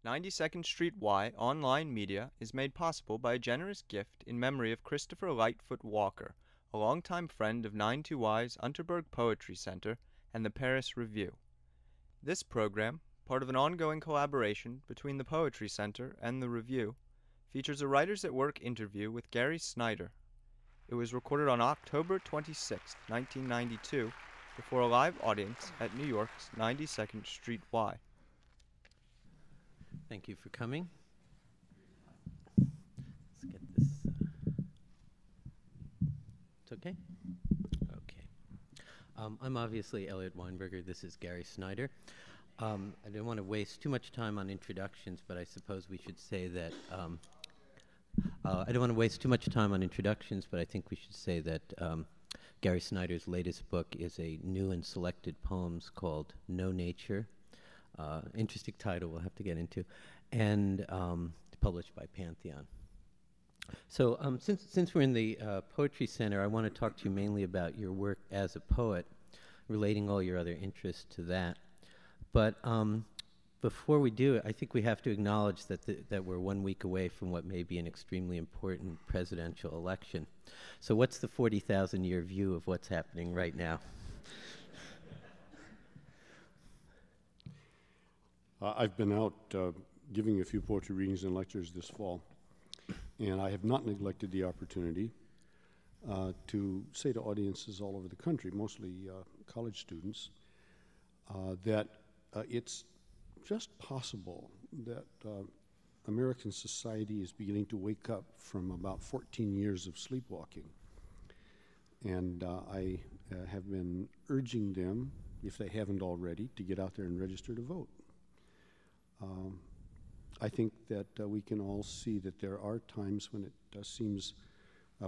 92nd Street Y online media is made possible by a generous gift in memory of Christopher Lightfoot Walker, a longtime friend of 92Y's Unterberg Poetry Center and the Paris Review. This program, part of an ongoing collaboration between the Poetry Center and the Review, features a Writers at Work interview with Gary Snyder. It was recorded on October 26, 1992, before a live audience at New York's 92nd Street Y. Thank you for coming. Let's get this. It's okay? Okay. I'm obviously Eliot Weinberger. This is Gary Snyder. I don't want to waste too much time on introductions, but I suppose we should say that I don't want to waste too much time on introductions, but I think we should say that Gary Snyder's latest book is a new and selected poems called No Nature. Interesting title we'll have to get into, and published by Pantheon. So since we're in the Poetry Center, I want to talk to you mainly about your work as a poet, relating all your other interests to that. But before we do it, I think we have to acknowledge that we're 1 week away from what may be an extremely important presidential election. So what's the 40,000-year view of what's happening right now? I've been out giving a few poetry readings and lectures this fall, and I have not neglected the opportunity to say to audiences all over the country, mostly college students, that it's just possible that American society is beginning to wake up from about 14 years of sleepwalking. And I have been urging them, if they haven't already, to get out there and register to vote. I think that we can all see that there are times when it seems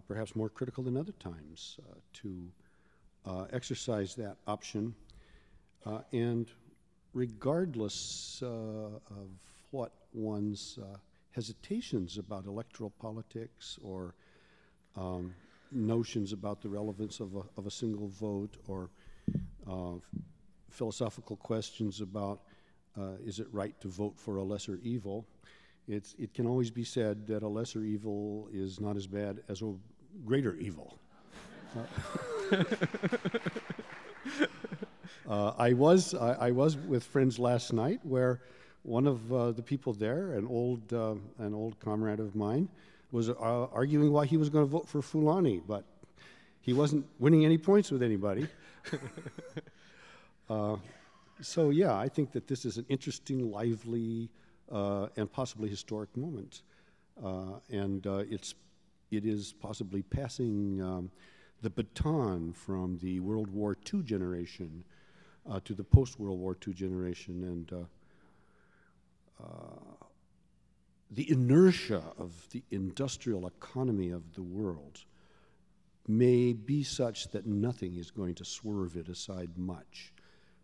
perhaps more critical than other times to exercise that option. And regardless of what one's hesitations about electoral politics or notions about the relevance of a single vote or philosophical questions about is it right to vote for a lesser evil? It can always be said that a lesser evil is not as bad as a greater evil. I was with friends last night where one of the people there, an old comrade of mine, was arguing why he was going to vote for Fulani, but he wasn't winning any points with anybody. So yeah, I think that this is an interesting, lively, and possibly historic moment, and it is possibly passing the baton from the World War II generation to the post-World War II generation, and the inertia of the industrial economy of the world may be such that nothing is going to swerve it aside much.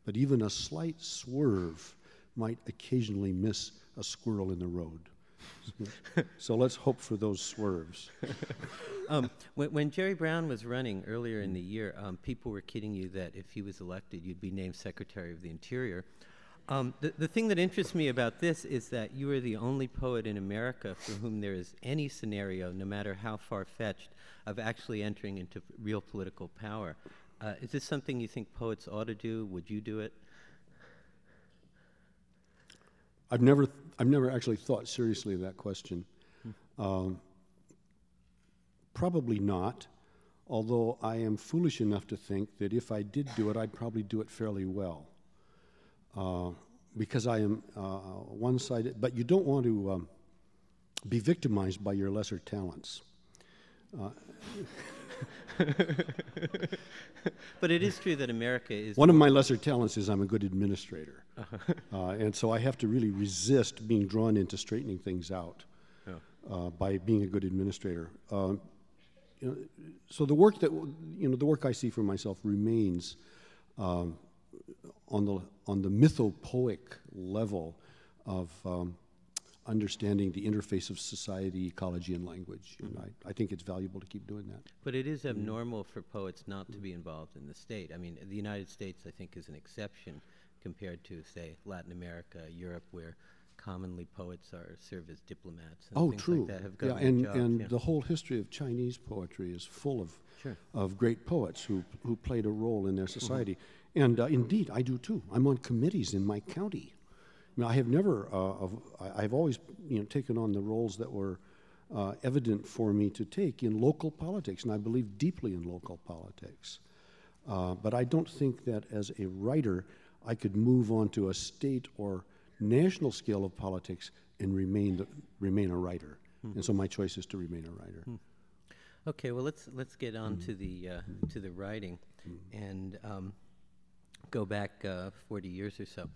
But even a slight swerve might occasionally miss a squirrel in the road. So let's hope for those swerves. When Jerry Brown was running earlier in the year, people were kidding you that if he was elected, you'd be named Secretary of the Interior. The thing that interests me about this is that you are the only poet in America for whom there is any scenario, no matter how far-fetched, of actually entering into real political power. Is this something you think poets ought to do? Would you do it? I've never actually thought seriously of that question. Probably not, although I am foolish enough to think that if I did do it, I'd probably do it fairly well. Because I am one-sided, but you don't want to be victimized by your lesser talents. But it is true that America is... One of my lesser talents is I'm a good administrator. And so I have to really resist being drawn into straightening things out by being a good administrator. So the work that, the work I see for myself remains on the mythopoeic level of understanding the interface of society, ecology, and language. And I think it's valuable to keep doing that. But it is abnormal for poets not to be involved in the state. I mean, the United States, I think, is an exception compared to, say, Latin America, Europe, where commonly poets serve as diplomats and Oh, things true. like that, have Yeah, government jobs. and Yeah. the whole history of Chinese poetry is full Sure. of great poets who played a role in their society. And indeed, I do too. I'm on committees in my county. I mean, I have never, I've always, taken on the roles that were evident for me to take in local politics, and I believe deeply in local politics. But I don't think that as a writer, I could move on to a state or national scale of politics and remain a writer. And so my choice is to remain a writer. Okay, well let's get on to the writing, and go back 40 years or so.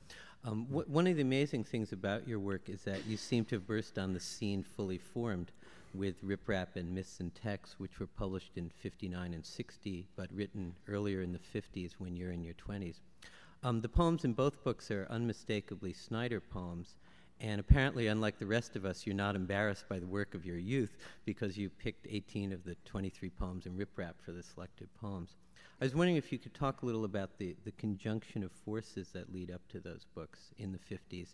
One of the amazing things about your work is that you seem to have burst on the scene fully formed with Riprap and Myths and Texts, which were published in '59 and '60, but written earlier in the '50s when you're in your 20s. The poems in both books are unmistakably Snyder poems, and apparently, unlike the rest of us, you're not embarrassed by the work of your youth because you picked 18 of the 23 poems in Riprap for the selected poems. I was wondering if you could talk a little about the conjunction of forces that lead up to those books in the 50s,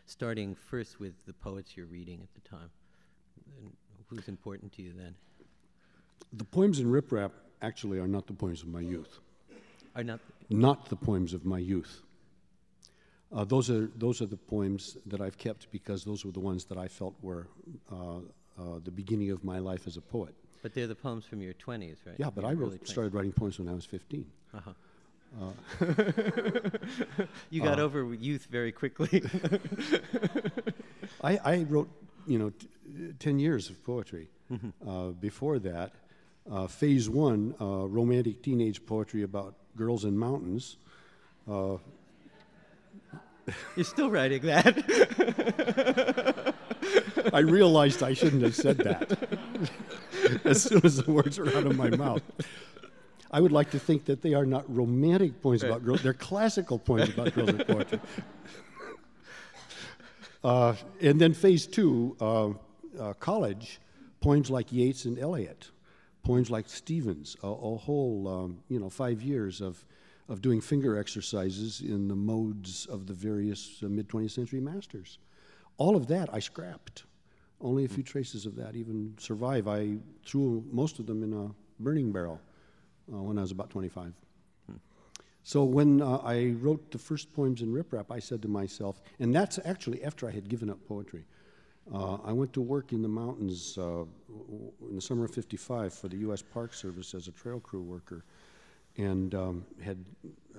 starting first with the poets you're reading at the time. And who's important to you then? The poems in Riprap actually are not the poems of my youth. Are not? Not the poems of my youth. Those are the poems that I've kept because those were the ones that I felt were the beginning of my life as a poet. But they're the poems from your 20s, right? Yeah, but I started writing poems when I was 15. You got over youth very quickly. I wrote, 10 years of poetry. Before that, phase one, romantic teenage poetry about girls and mountains. You're still writing that. I realized I shouldn't have said that as soon as the words were out of my mouth. I would like to think that they are not romantic poems about girls. They're classical poems about girls in poetry. And then phase two, college, poems like Yeats and Eliot, poems like Stevens, a whole 5 years of doing finger exercises in the modes of the various mid-20th century masters. All of that I scrapped. Only a few traces of that even survive. I threw most of them in a burning barrel when I was about 25. So when I wrote the first poems in Riprap, I said to myself, and that's actually after I had given up poetry. I went to work in the mountains in the summer of '55 for the U.S. Park Service as a trail crew worker, and had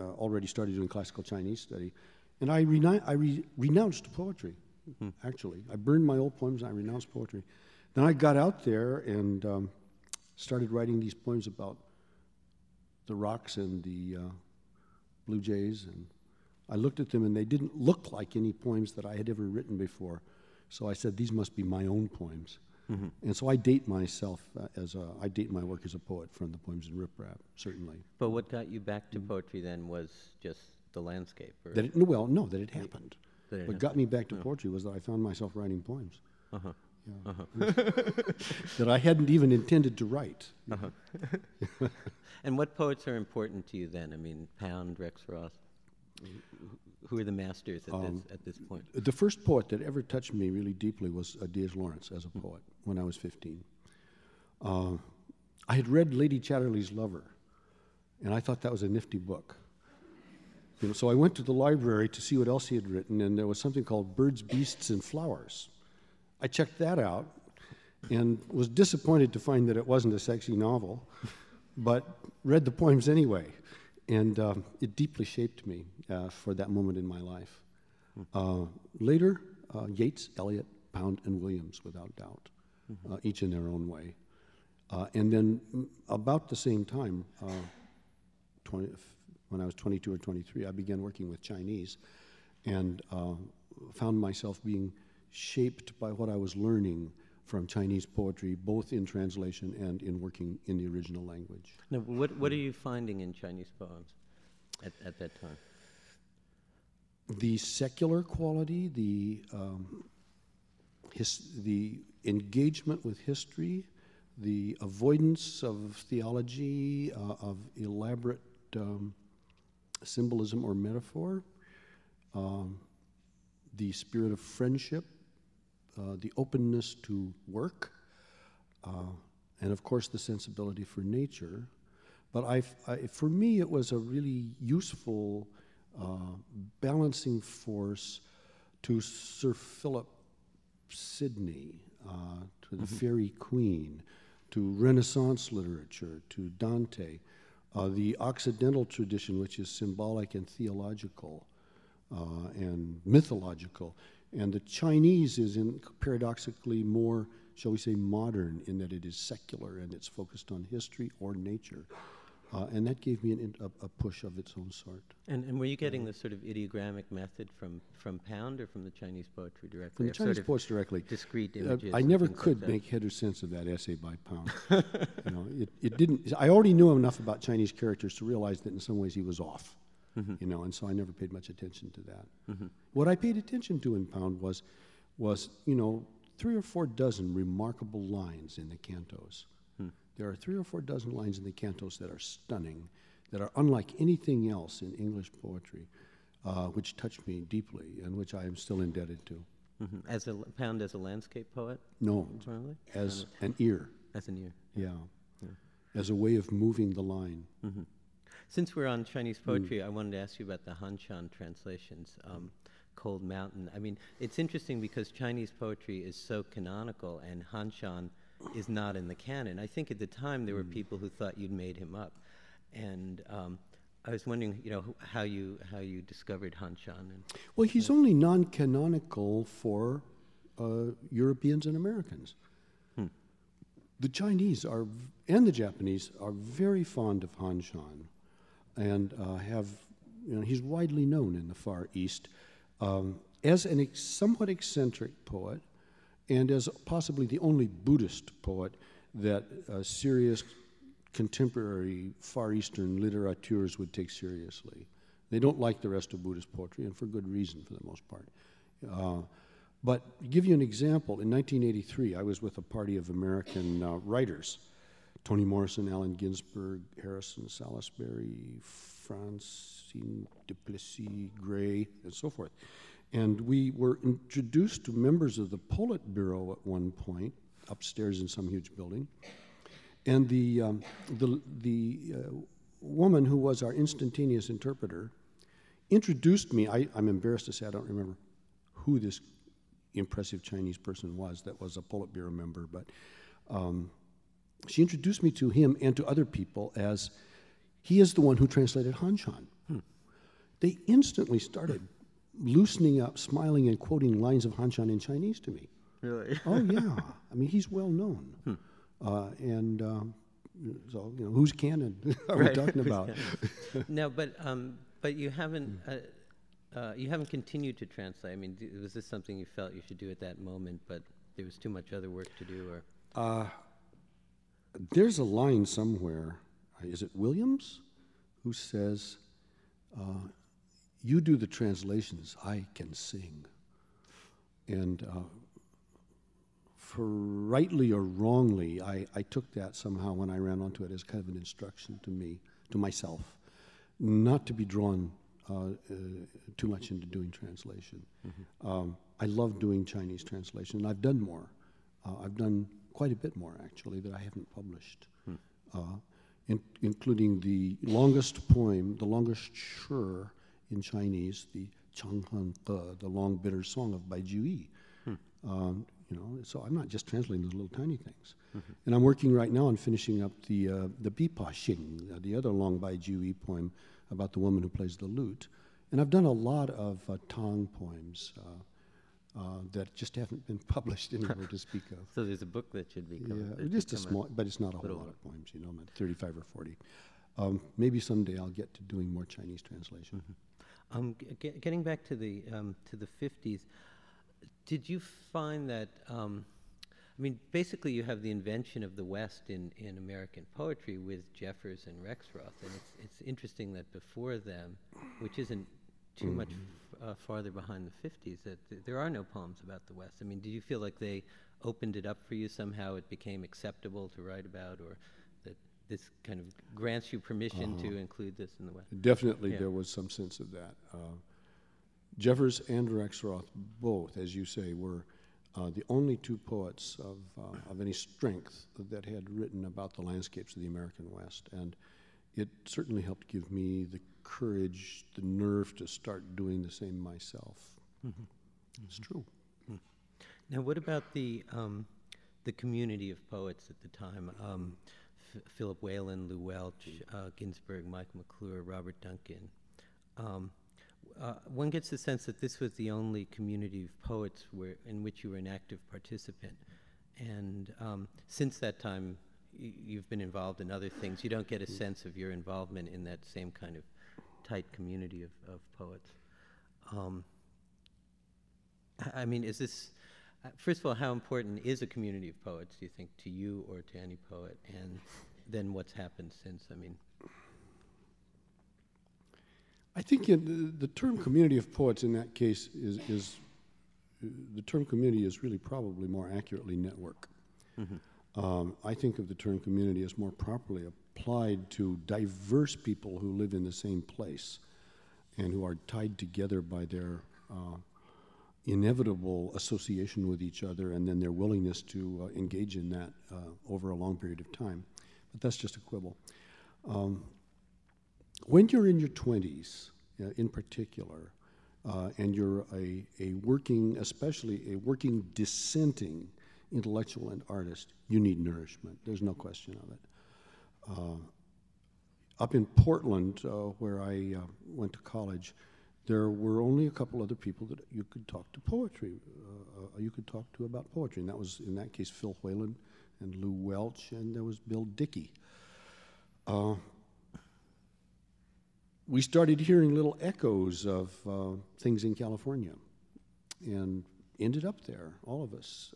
already started doing classical Chinese study. And I renounced poetry, actually. I burned my old poems and I renounced poetry. Then I got out there and started writing these poems about the rocks and the blue jays. And I looked at them and they didn't look like any poems that I had ever written before. So I said, these must be my own poems. And so I date myself I date my work as a poet from the poems in Riprap, certainly. But what got you back to poetry then was just the landscape? Or That it happened. What got me back to poetry was that I found myself writing poems that I hadn't even intended to write. And what poets are important to you then? I mean, Pound, Rex Ross. Who are the masters at this point? The first poet that ever touched me really deeply was D.H. Lawrence as a poet when I was 15. I had read Lady Chatterley's Lover, and I thought that was a nifty book. So I went to the library to see what else he had written, and there was something called Birds, Beasts, and Flowers. I checked that out and was disappointed to find that it wasn't a sexy novel, but read the poems anyway. And it deeply shaped me for that moment in my life. Later, Yeats, Eliot, Pound, and Williams, without doubt, each in their own way. And then about the same time, when I was 22 or 23, I began working with Chinese and found myself being shaped by what I was learning from Chinese poetry, both in translation and in working in the original language. Now, what are you finding in Chinese poems at that time? The secular quality, the engagement with history, the avoidance of theology, of elaborate symbolism or metaphor, the spirit of friendship, the openness to work, and of course the sensibility for nature. But for me, it was a really useful balancing force to Sir Philip Sidney, to the Fairy Queen, to Renaissance literature, to Dante, the Occidental tradition, which is symbolic and theological and mythological, and the Chinese is paradoxically more, shall we say, modern in that it is secular and it's focused on history or nature. And that gave me a push of its own sort. And were you getting the sort of ideogrammic method from Pound or from the Chinese poetry directly? From the Chinese poets directly. Discrete images. I never could make head or sense of that essay by Pound. It didn't. I already knew enough about Chinese characters to realize that in some ways he was off. And so I never paid much attention to that. What I paid attention to in Pound was 3 or 4 dozen remarkable lines in the cantos. There are 3 or 4 dozen lines in the cantos that are stunning, that are unlike anything else in English poetry, which touched me deeply and which I am still indebted to. As Pound as a landscape poet? No, Probably? as an ear. As an ear. Yeah. As a way of moving the line. Since we're on Chinese poetry, I wanted to ask you about the Han-Shan translations. Cold Mountain. I mean, it's interesting because Chinese poetry is so canonical and Han-Shan is not in the canon. I think at the time there were people who thought you'd made him up, and I was wondering, how you discovered Han-Shan. Well, he's only non-canonical for Europeans and Americans. The Chinese and the Japanese are very fond of Han-Shan, and he's widely known in the Far East as a somewhat eccentric poet, and as possibly the only Buddhist poet that serious contemporary Far Eastern literateurs would take seriously. They don't like the rest of Buddhist poetry, and for good reason for the most part. But to give you an example, in 1983, I was with a party of American writers, Toni Morrison, Allen Ginsberg, Harrison Salisbury, Francine Duplessis, Gray, and so forth. And we were introduced to members of the Politburo at one point, upstairs in some huge building. And the woman who was our instantaneous interpreter introduced me. I'm embarrassed to say I don't remember who this impressive Chinese person was that was a Politburo member, but she introduced me to him and to other people as he is the one who translated Han-Shan. They instantly started loosening up, smiling, and quoting lines of Han-Shan in Chinese to me. Really? Oh, yeah. I mean, he's well known. So, whose canon are we talking about? No, but you haven't continued to translate. I mean, was this something you felt you should do at that moment, but there was too much other work to do, or? There's a line somewhere, is it Williams, who says, you do the translations, I can sing. And for rightly or wrongly, I took that somehow when I ran onto it as kind of an instruction to myself, not to be drawn too much into doing translation. I love doing Chinese translation, and I've done more. I've done quite a bit more, actually, that I haven't published, including the longest poem, the longest shi in Chinese, the Changhan Ge, the long bitter song of Bai Jui. So I'm not just translating those little tiny things. And I'm working right now on finishing up the Bipa Xing, the other long Bai Jui poem about the woman who plays the lute. And I've done a lot of Tang poems that just haven't been published anywhere to speak of. So there's a book that should be coming. Yeah, just a small, but it's not a whole lot of poems, about 35 or 40. Maybe someday I'll get to doing more Chinese translation. Getting back to the 50s, did you find that, basically you have the invention of the West in American poetry with Jeffers and Rexroth, and it's interesting that before them, which isn't too much farther behind the 50s, that there are no poems about the West. I mean, did you feel like they opened it up for you somehow? It became acceptable to write about, or that this kind of grants you permission to include this in the West? Definitely, there was some sense of that. Jeffers and Rexroth both, as you say, were the only two poets of any strength that had written about the landscapes of the American West. And it certainly helped give me the courage, the nerve to start doing the same myself. Mm-hmm. It's true. Mm. Now, what about the community of poets at the time? Philip Whalen, Lew Welch, Ginsberg, Mike McClure, Robert Duncan. One gets the sense that this was the only community of poets in which you were an active participant. And since that time, you've been involved in other things. You don't get a sense of your involvement in that same kind of tight community of poets. I mean, is this, first of all, how important is a community of poets, do you think, to you or to any poet? And then what's happened since? I mean, I think the term community of poets in that case is the term community is really probably more accurately network. Mm-hmm. I think of the term community as more properly applied to diverse people who live in the same place and who are tied together by their inevitable association with each other and then their willingness to engage in that over a long period of time. But that's just a quibble. When you're in your 20s, in particular, and you're a working, especially a working dissenting intellectual and artist, you need nourishment. There's no question of it. Up in Portland, where I went to college, there were only a couple other people that you could talk to poetry. You could talk to about poetry, and that was, in that case, Phil Whalen and Lew Welch, and there was Bill Dickey. We started hearing little echoes of things in California, and ended up there, all of us,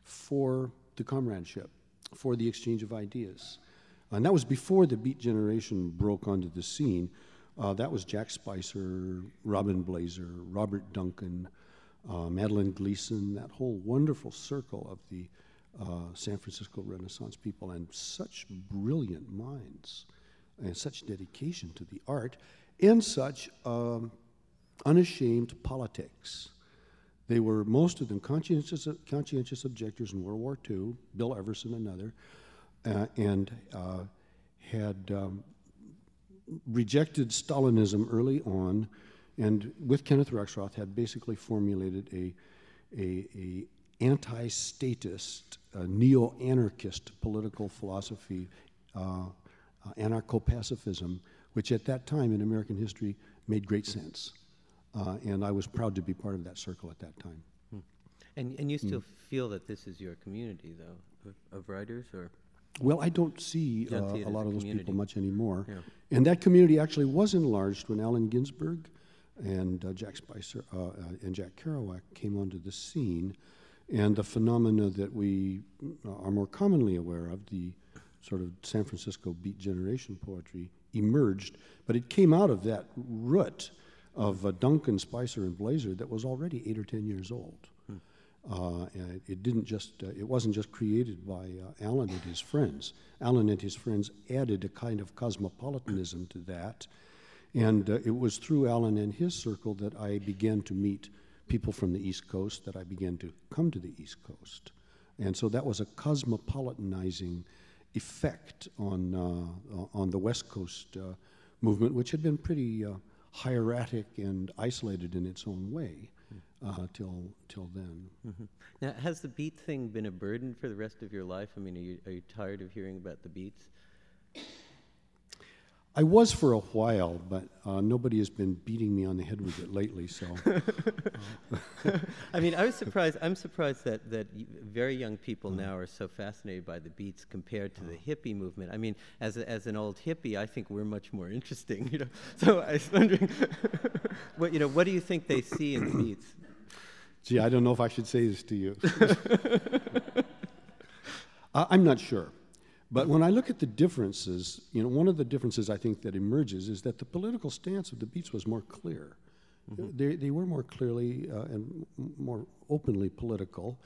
for the comradeship, for the exchange of ideas. And that was before the Beat generation broke onto the scene. That was Jack Spicer, Robin Blazer, Robert Duncan, Madeline Gleason, that whole wonderful circle of the San Francisco Renaissance people, and such brilliant minds, and such dedication to the art, and such unashamed politics. They were, most of them, conscientious objectors in World War II, Bill Everson another, and had rejected Stalinism early on, and with Kenneth Rexroth had basically formulated a anti-statist, neo-anarchist political philosophy, anarcho-pacifism, which at that time in American history made great sense. And I was proud to be part of that circle at that time. And you still feel that this is your community, though, of writers, or? Well, I don't see a lot of those people much anymore. Yeah. And that community actually was enlarged when Allen Ginsberg and Jack Spicer and Jack Kerouac came onto the scene. And the phenomena that we are more commonly aware of, the sort of San Francisco Beat generation poetry, emerged. But it came out of that root of Duncan, Spicer, and Blazer that was already 8 or 10 years old. And it wasn't just created by Allen and his friends. Allen and his friends added a kind of cosmopolitanism to that. And it was through Allen and his circle that I began to meet people from the East Coast, that I began to come to the East Coast. And so that was a cosmopolitanizing effect on the West Coast movement, which had been pretty hieratic and isolated in its own way till then. Mm-hmm. Now, has the Beat thing been a burden for the rest of your life? I mean, are you tired of hearing about the Beats? I was for a while, but nobody has been beating me on the head with it lately, so. I mean, I'm surprised that very young people now are so fascinated by the Beats compared to the hippie movement. I mean, as an old hippie, I think we're much more interesting, you know. So I was wondering, what do you think they see in the Beats? Gee, I don't know if I should say this to you. I'm not sure. But when I look at the differences, one of the differences I think that emerges is that the political stance of the Beats was more clear. Mm-hmm. They were more clearly and more openly political.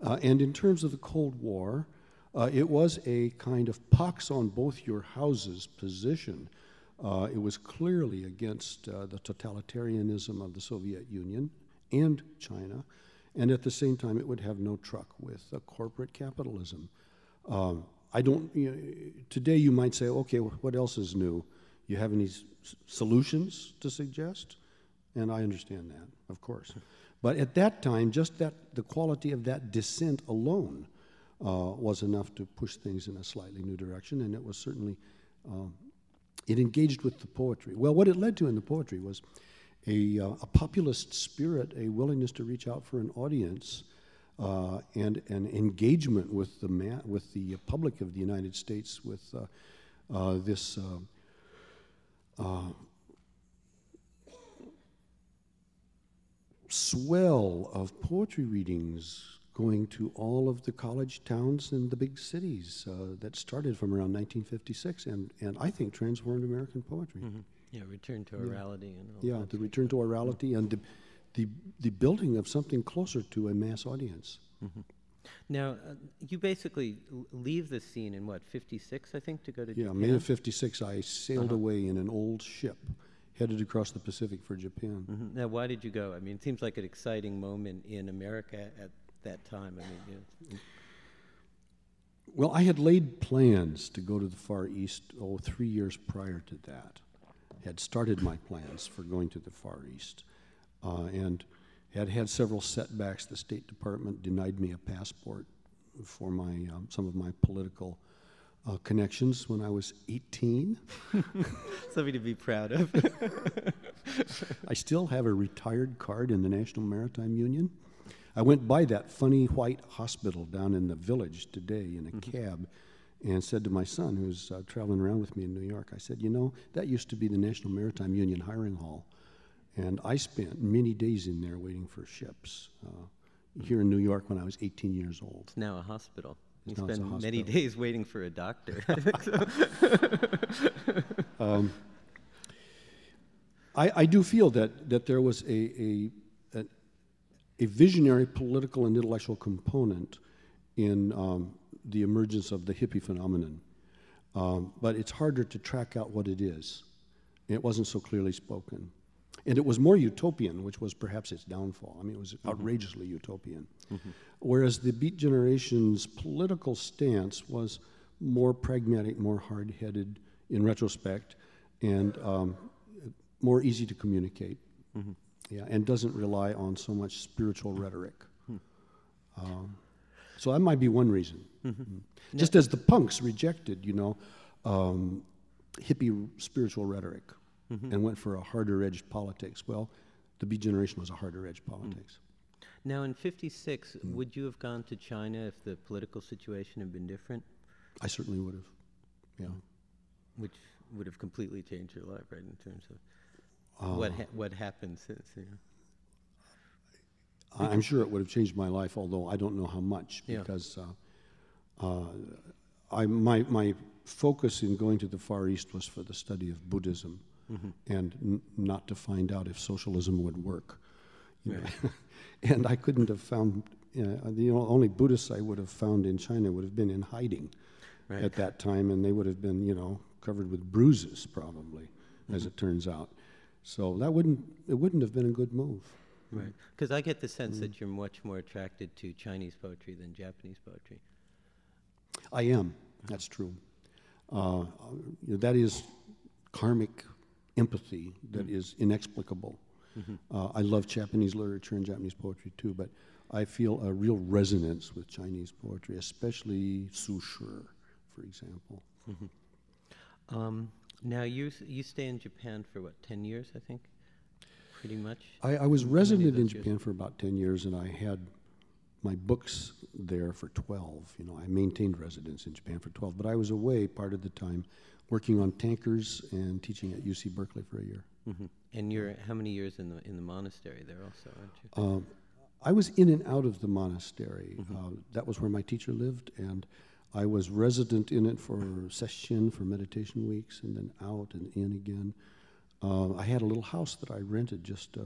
And in terms of the Cold War, it was a kind of pox on both your houses position It was clearly against the totalitarianism of the Soviet Union and China, and at the same time, it would have no truck with corporate capitalism. I don't. Today, you might say, okay, what else is new? You have any solutions to suggest? And I understand that, of course. But at that time, just the quality of that dissent alone was enough to push things in a slightly new direction, and it was certainly, it engaged with the poetry. Well, what it led to in the poetry was a populist spirit, a willingness to reach out for an audience, and an engagement with the public of the United States, with this swell of poetry readings going to all of the college towns and the big cities that started from around 1956 and I think transformed American poetry. Mm-hmm. Yeah, return to orality and all Yeah, that. the return to orality and the building of something closer to a mass audience. Mm-hmm. Now, you basically leave the scene in what, 56, I think, to go to Yeah, Japan? May of 56, I sailed away in an old ship, headed across the Pacific for Japan. Mm-hmm. Now, why did you go? I mean, it seems like an exciting moment in America at that time. I mean, yeah. Well, I had laid plans to go to the Far East, 3 years prior to that. Had started my plans for going to the Far East, and had had several setbacks. The State Department denied me a passport for some of my political connections when I was 18. Something to be proud of. I still have a retired card in the National Maritime Union. I went by that funny white hospital down in the Village today in a cab and said to my son, who's traveling around with me in New York, I said, you know, that used to be the National Maritime Union hiring hall. And I spent many days in there waiting for ships here in New York when I was 18 years old. It's now a hospital. You Now it's a spend many hospital. days waiting for a doctor. I think so. I do feel that there was a visionary political and intellectual component in the emergence of the hippie phenomenon. But it's harder to track out what it is. It wasn't so clearly spoken. And it was more utopian, which was perhaps its downfall. I mean, it was outrageously utopian. Whereas the Beat Generation's political stance was more pragmatic, more hard-headed in retrospect, and more easy to communicate. Yeah, and doesn't rely on so much spiritual rhetoric. So that might be one reason. Just as the punks rejected, hippie spiritual rhetoric and went for a harder-edged politics. Well, the Beat Generation was a harder-edged politics. Now, in 56, would you have gone to China if the political situation had been different? I certainly would have, yeah. Which would have completely changed your life, right, in terms of what happened since, I'm sure it would have changed my life, although I don't know how much, Yeah. because my focus in going to the Far East was for the study of Buddhism, and not to find out if socialism would work. You know. And I couldn't have found, the only Buddhists I would have found in China would have been in hiding at that time, and they would have been, covered with bruises probably, as it turns out. So it wouldn't have been a good move. Right. Because I get the sense that you're much more attracted to Chinese poetry than Japanese poetry. I am. That's true. That is karmic empathy that is inexplicable. I love Japanese literature and Japanese poetry too, but I feel a real resonance with Chinese poetry, especially Su Shi, for example. Now, you stay in Japan for, 10 years, I think? Pretty much? I was resident in Japan years? for about 10 years, and I had my books there for 12. I maintained residence in Japan for 12, but I was away part of the time working on tankers and teaching at UC Berkeley for a year. And you're how many years in the monastery there also, aren't you? I was in and out of the monastery. That was where my teacher lived, and I was resident in it for sesshin, for meditation weeks, and then out and in again. I had a little house that I rented just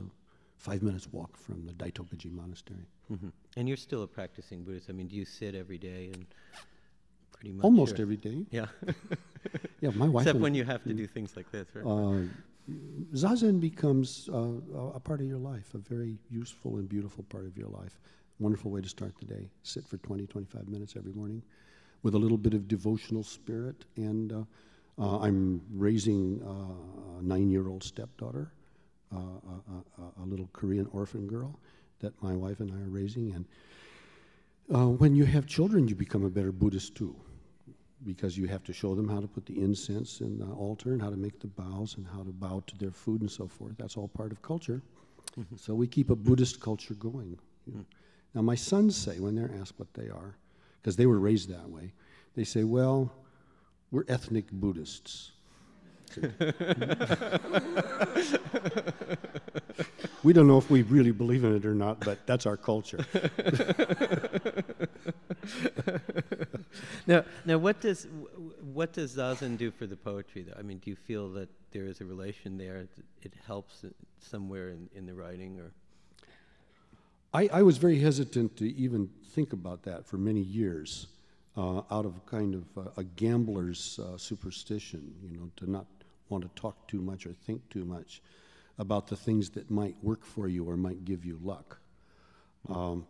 5 minutes walk from the Daitokaji Monastery. And you're still a practicing Buddhist. I mean, do you sit every day? And pretty much. Almost every day. Yeah. Yeah, my wife. Except when you have to do things like this, right? Zazen becomes a part of your life, a very useful and beautiful part of your life. Wonderful way to start the day. Sit for 20, 25 minutes every morning with a little bit of devotional spirit. And I'm raising a 9-year-old stepdaughter, a little Korean orphan girl that my wife and I are raising. And when you have children, you become a better Buddhist too, because you have to show them how to put the incense in the altar and how to make the bows and how to bow to their food and so forth. That's all part of culture. Mm-hmm. So we keep a Buddhist culture going. You know. Now my sons say, when they're asked what they are, because they were raised that way, they say, well, we're ethnic Buddhists. We don't know if we really believe in it or not, but that's our culture. Now, what does Zazen do for the poetry, though? I mean, do you feel that there is a relation there? It helps somewhere in the writing, or? I was very hesitant to even think about that for many years, out of kind of a gambler's superstition, you know, to not want to talk too much or think too much about the things that might work for you or might give you luck. I'm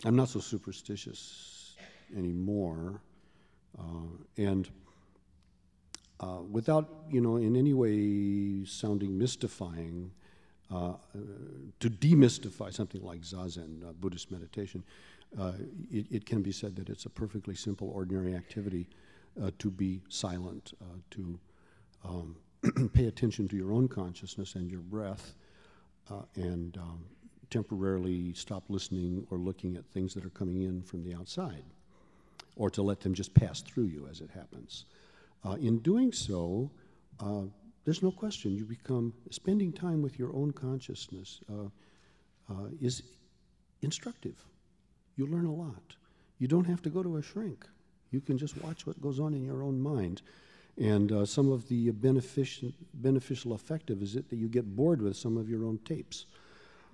not so superstitious anymore, and without, you know, in any way sounding mystifying, to demystify something like Zazen, Buddhist meditation, it can be said that it's a perfectly simple, ordinary activity to be silent, to pay attention to your own consciousness and your breath, and temporarily stop listening or looking at things that are coming in from the outside, or to let them just pass through you as it happens. In doing so, there's no question you become, spending time with your own consciousness is instructive. You learn a lot. You don't have to go to a shrink. You can just watch what goes on in your own mind. And some of the beneficial effect of it that you get bored with some of your own tapes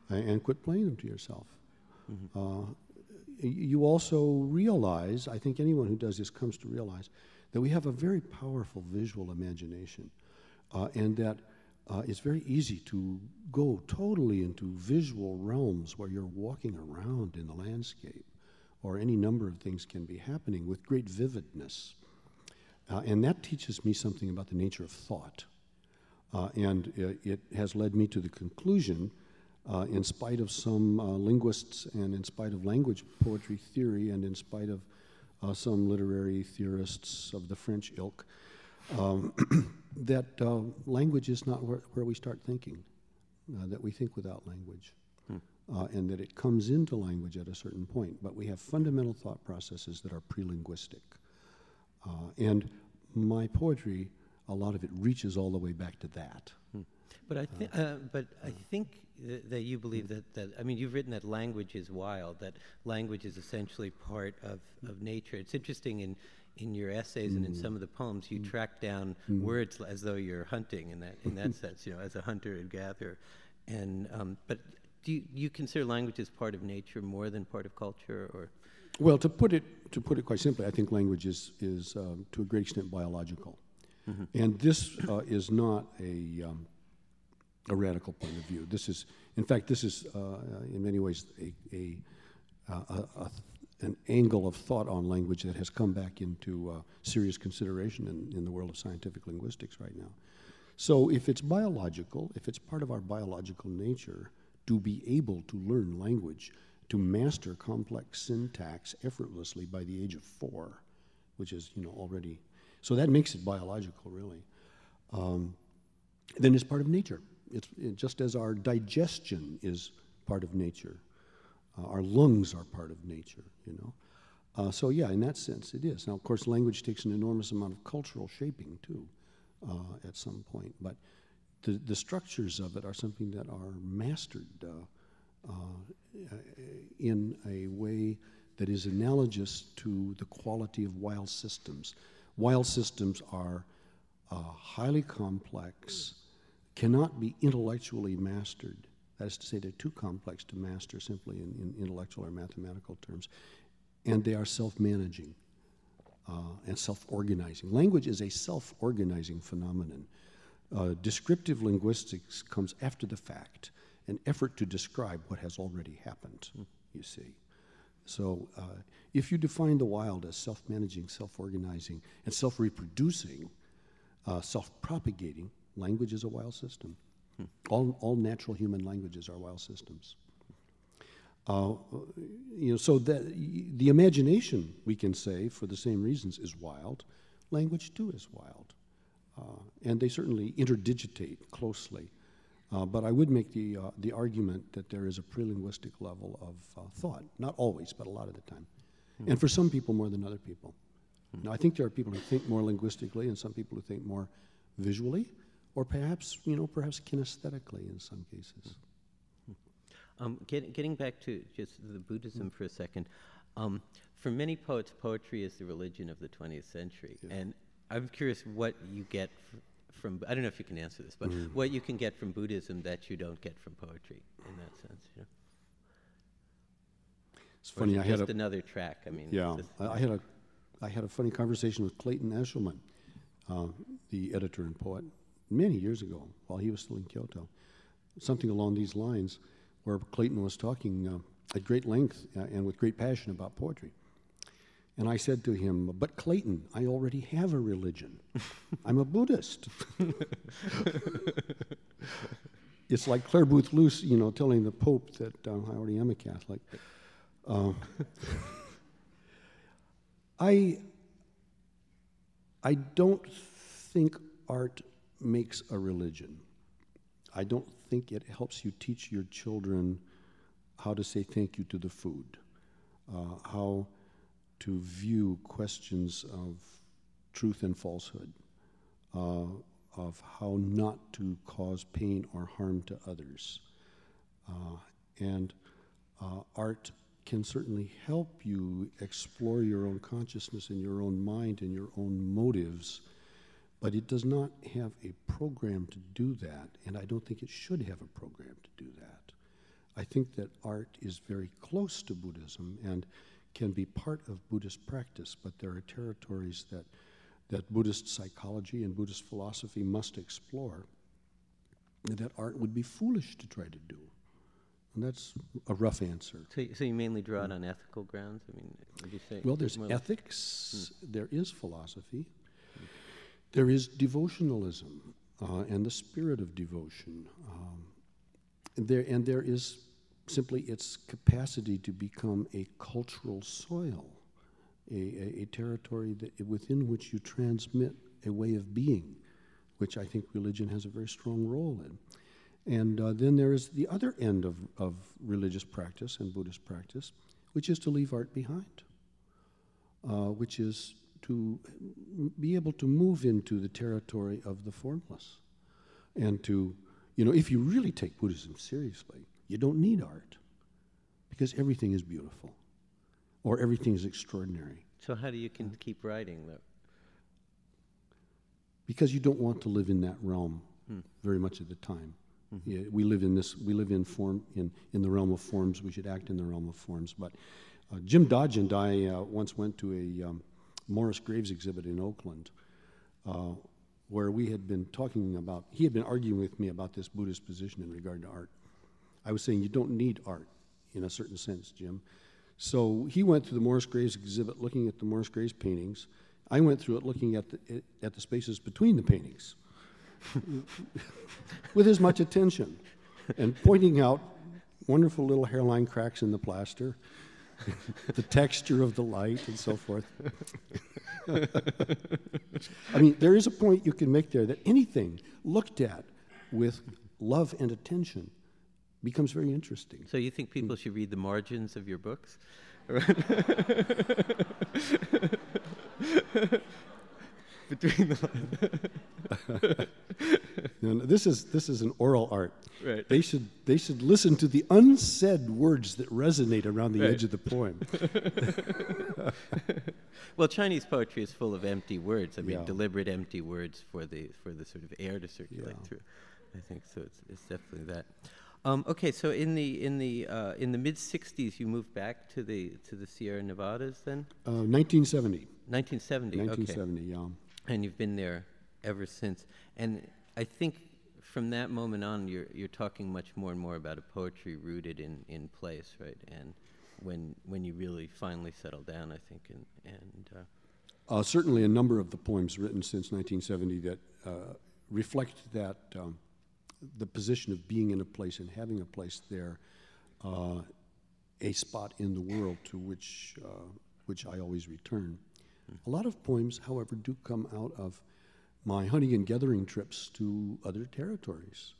and quit playing them to yourself. Mm-hmm. You also realize, I think anyone who does this comes to realize, that we have a very powerful visual imagination, and that it's very easy to go totally into visual realms where you're walking around in the landscape, or any number of things can be happening with great vividness. And that teaches me something about the nature of thought. And it has led me to the conclusion, in spite of some linguists and in spite of language poetry theory and in spite of some literary theorists of the French ilk, that language is not where we start thinking, that we think without language, and that it comes into language at a certain point. But we have fundamental thought processes that are pre-linguistic. And my poetry, a lot of it reaches all the way back to that. But I think that you believe that I mean, you've written that language is wild, that language is essentially part of nature. It's interesting in your essays and in some of the poems, you track down words as though you're hunting in that sense, you know, as a hunter and gatherer. And but do you consider language as part of nature more than part of culture, or? Well, to put it quite simply, I think language is to a great extent biological, and this is not a radical point of view. This is, in fact, in many ways an angle of thought on language that has come back into serious consideration in the world of scientific linguistics right now. So, if it's biological, if it's part of our biological nature to be able to learn language, to master complex syntax effortlessly by the age of 4, which is, you know, already, so that makes it biological, really. Then it's part of nature. It's just as our digestion is part of nature, our lungs are part of nature, you know. So yeah, in that sense, it is. Now, of course, language takes an enormous amount of cultural shaping too, at some point. But the structures of it are something that are mastered in a way that is analogous to the quality of wild systems. Wild systems are highly complex, cannot be intellectually mastered. That is to say, they're too complex to master simply in intellectual or mathematical terms. And they are self-managing. and self-organizing. Language is a self-organizing phenomenon. Descriptive linguistics comes after the fact, an effort to describe what has already happened, you see. So if you define the wild as self-managing, self-organizing, and self-reproducing, self-propagating, language is a wild system. All natural human languages are wild systems. So that the imagination, we can say, for the same reasons, is wild. Language, too, is wild. And they certainly interdigitate closely. But I would make the argument that there is a pre-linguistic level of thought. Not always, but a lot of the time. And for some people more than other people. Now, I think there are people who think more linguistically and some people who think more visually, or perhaps kinesthetically in some cases. Getting back to just the Buddhism for a second, for many poets, poetry is the religion of the 20th century. Yeah. And I'm curious what you get from, I don't know if you can answer this, but what you can get from Buddhism that you don't get from poetry in that sense. You know? It's funny, I had another track. I mean, yeah, I had a funny conversation with Clayton Eshelman, the editor and poet, many years ago while he was still in Kyoto. Something along these lines, where Clayton was talking at great length and with great passion about poetry. And I said to him, "But Clayton, I already have a religion. I'm a Buddhist." It's like Clare Boothe Luce, telling the Pope that I already am a Catholic. I don't think art makes a religion. I don't think it helps you teach your children how to say thank you to the food, how to view questions of truth and falsehood, of how not to cause pain or harm to others. And art can certainly help you explore your own consciousness and your own mind and your own motives, but it does not have a program to do that, and I don't think it should have a program to do that. I think that art is very close to Buddhism and can be part of Buddhist practice, but there are territories that Buddhist psychology and Buddhist philosophy must explore that art would be foolish to try to do. And that's a rough answer. So you mainly draw it on ethical grounds? I mean, would you say? Well, there's ethics, there is philosophy, there is devotionalism and the spirit of devotion. There is simply its capacity to become a cultural soil, a territory within which you transmit a way of being, which I think religion has a very strong role in. And then there is the other end of religious practice and Buddhist practice, which is to leave art behind, which is to be able to move into the territory of the formless. And to, if you really take Buddhism seriously, you don't need art because everything is beautiful or everything is extraordinary. So how do you keep writing, though? Because you don't want to live in that realm very much of the time. Yeah, we live in form, in the realm of forms. We should act in the realm of forms. But Jim Dodge and I once went to a Morris Graves exhibit in Oakland, where we had been talking about, he had been arguing with me about this Buddhist position in regard to art. I was saying, you don't need art in a certain sense, Jim. So he went through the Morris Graves exhibit looking at the Morris Graves paintings. I went through it looking at the spaces between the paintings with as much attention and pointing out wonderful little hairline cracks in the plaster, the texture of the light and so forth. I mean, there is a point you can make there that anything looked at with love and attention becomes very interesting. So you think people should read the margins of your books? Between the lines. No, this is an oral art. Right. They should listen to the unsaid words that resonate around the edge of the poem. Well, Chinese poetry is full of empty words. I mean, deliberate empty words for the sort of air to circulate through. I think so. It's definitely that. Okay, so in the mid '60s, you moved back to the Sierra Nevadas then. 1970. 1970. 1970, okay. yeah. And you've been there ever since. And I think from that moment on, you're talking much more and more about a poetry rooted in place, right? And when you really finally settle down, I think, certainly a number of the poems written since 1970 that reflect that the position of being in a place and having a place there, a spot in the world to which I always return. A lot of poems, however, do come out of my hunting and gathering trips to other territories.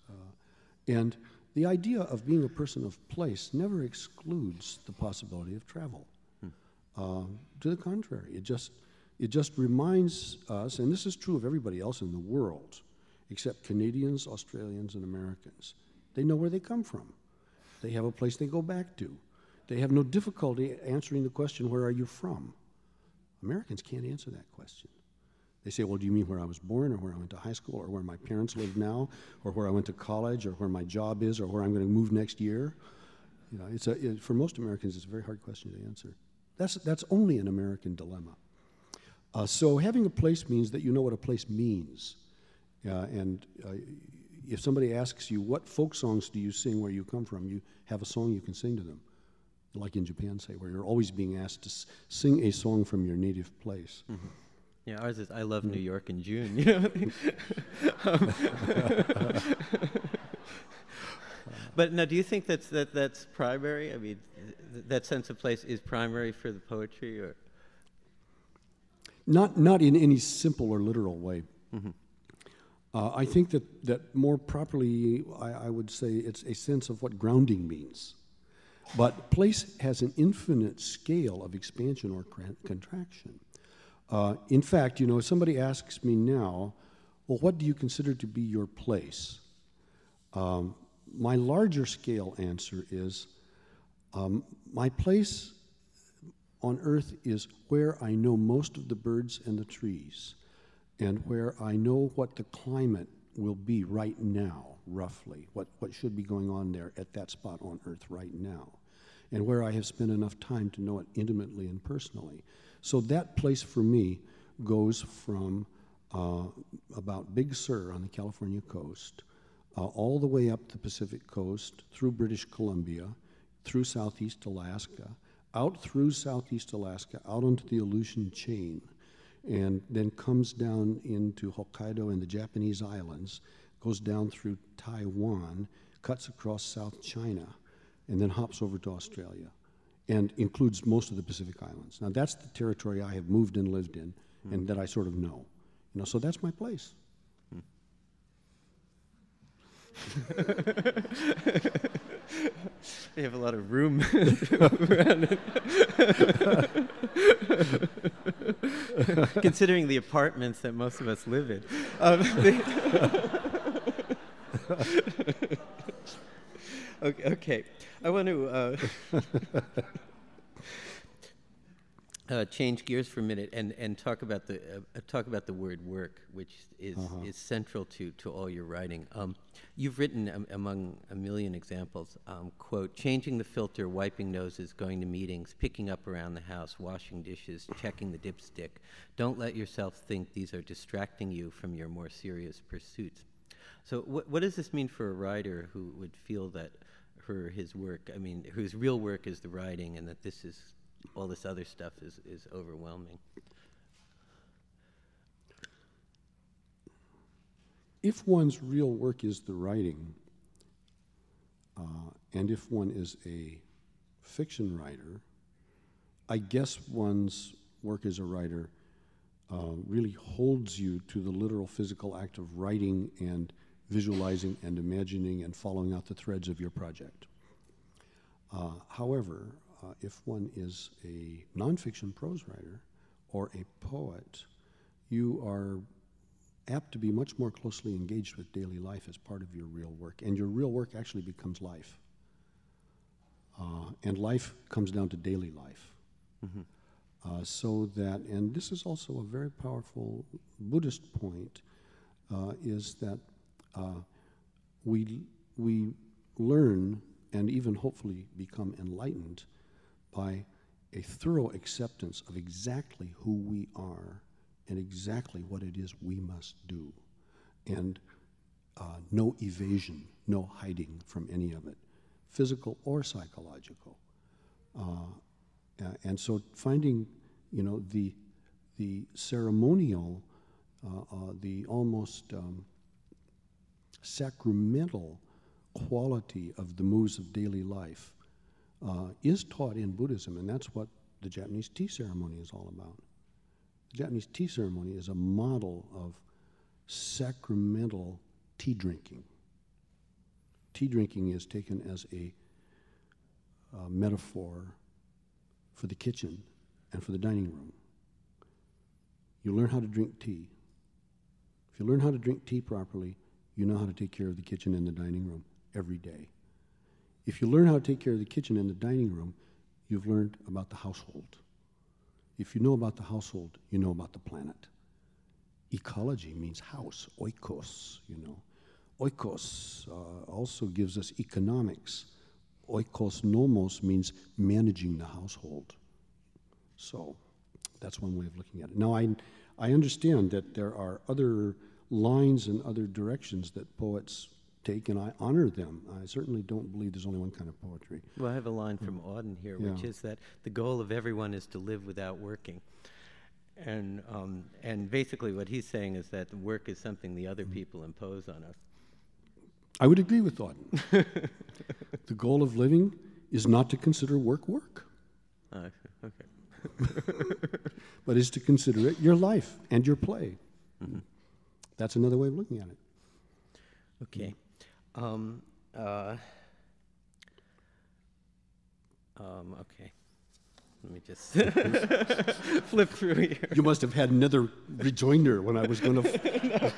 And the idea of being a person of place never excludes the possibility of travel. To the contrary, it just reminds us, and this is true of everybody else in the world, except Canadians, Australians, and Americans. They know where they come from. They have a place they go back to. They have no difficulty answering the question, where are you from? Americans can't answer that question. They say, well, do you mean where I was born, or where I went to high school, or where my parents live now, or where I went to college, or where my job is, or where I'm going to move next year? You know, for most Americans, it's a very hard question to answer. That's only an American dilemma. So having a place means that you know what a place means. If somebody asks you, what folk songs do you sing where you come from, you have a song you can sing to them. Like in Japan, say, where you're always being asked to sing a song from your native place. Mm-hmm. Yeah, ours is I Love New York in June, you know. But now, do you think that's primary? I mean, that sense of place is primary for the poetry, or? Not in any simple or literal way. Mm-hmm. I think that more properly, I would say it's a sense of what grounding means. But place has an infinite scale of expansion or contraction. In fact, you know, if somebody asks me now, well, what do you consider to be your place? My larger scale answer is, my place on earth is where I know most of the birds and the trees, and where I know what the climate will be right now, roughly, what should be going on there at that spot on earth right now, and where I have spent enough time to know it intimately and personally. So that place for me goes from about Big Sur on the California coast, all the way up the Pacific coast, through British Columbia, through Southeast Alaska, out through Southeast Alaska, out onto the Aleutian chain, and then comes down into Hokkaido and the Japanese islands, goes down through Taiwan, cuts across South China, and then hops over to Australia, and includes most of the Pacific Islands. Now that's the territory I have moved and lived in, and that I sort of know. You know, so that's my place. You have a lot of room around it. Considering the apartments that most of us live in. Okay. I want to change gears for a minute and talk about the word work, which is central to all your writing. You've written, among a million examples, quote, changing the filter, wiping noses, going to meetings, picking up around the house, washing dishes, checking the dipstick. Don't let yourself think these are distracting you from your more serious pursuits. So what does this mean for a writer who would feel that his work, I mean, whose real work is the writing, and that all this other stuff is overwhelming? If one's real work is the writing, and if one is a fiction writer, I guess one's work as a writer really holds you to the literal physical act of writing and visualizing and imagining and following out the threads of your project. However, if one is a nonfiction prose writer or a poet, you are apt to be much more closely engaged with daily life as part of your real work, and your real work actually becomes life. And life comes down to daily life. Mm-hmm. So that, and this is also a very powerful Buddhist point, is that we learn and even hopefully become enlightened by a thorough acceptance of exactly who we are and exactly what it is we must do, and no evasion, no hiding from any of it, physical or psychological. And so finding, the ceremonial, the almost sacramental quality of the moves of daily life is taught in Buddhism, and that's what the Japanese tea ceremony is all about. The Japanese tea ceremony is a model of sacramental tea drinking. Tea drinking is taken as a metaphor for the kitchen and for the dining room. You learn how to drink tea. If you learn how to drink tea properly, you know how to take care of the kitchen and the dining room every day. If you learn how to take care of the kitchen and the dining room, you've learned about the household. If you know about the household, you know about the planet. Ecology means house, oikos, Oikos also gives us economics. Oikos nomos means managing the household. So that's one way of looking at it. Now, I understand that there are other lines and other directions that poets take, and I honor them. I certainly don't believe there's only one kind of poetry. Well, I have a line from Auden here, which is that the goal of everyone is to live without working. And basically what he's saying is that the work is something the other people impose on us. I would agree with Auden. The goal of living is not to consider work work. Okay. But is to consider it your life and your play. Mm-hmm. That's another way of looking at it. Okay. Okay. Let me just flip through here. You must have had another rejoinder when I was going to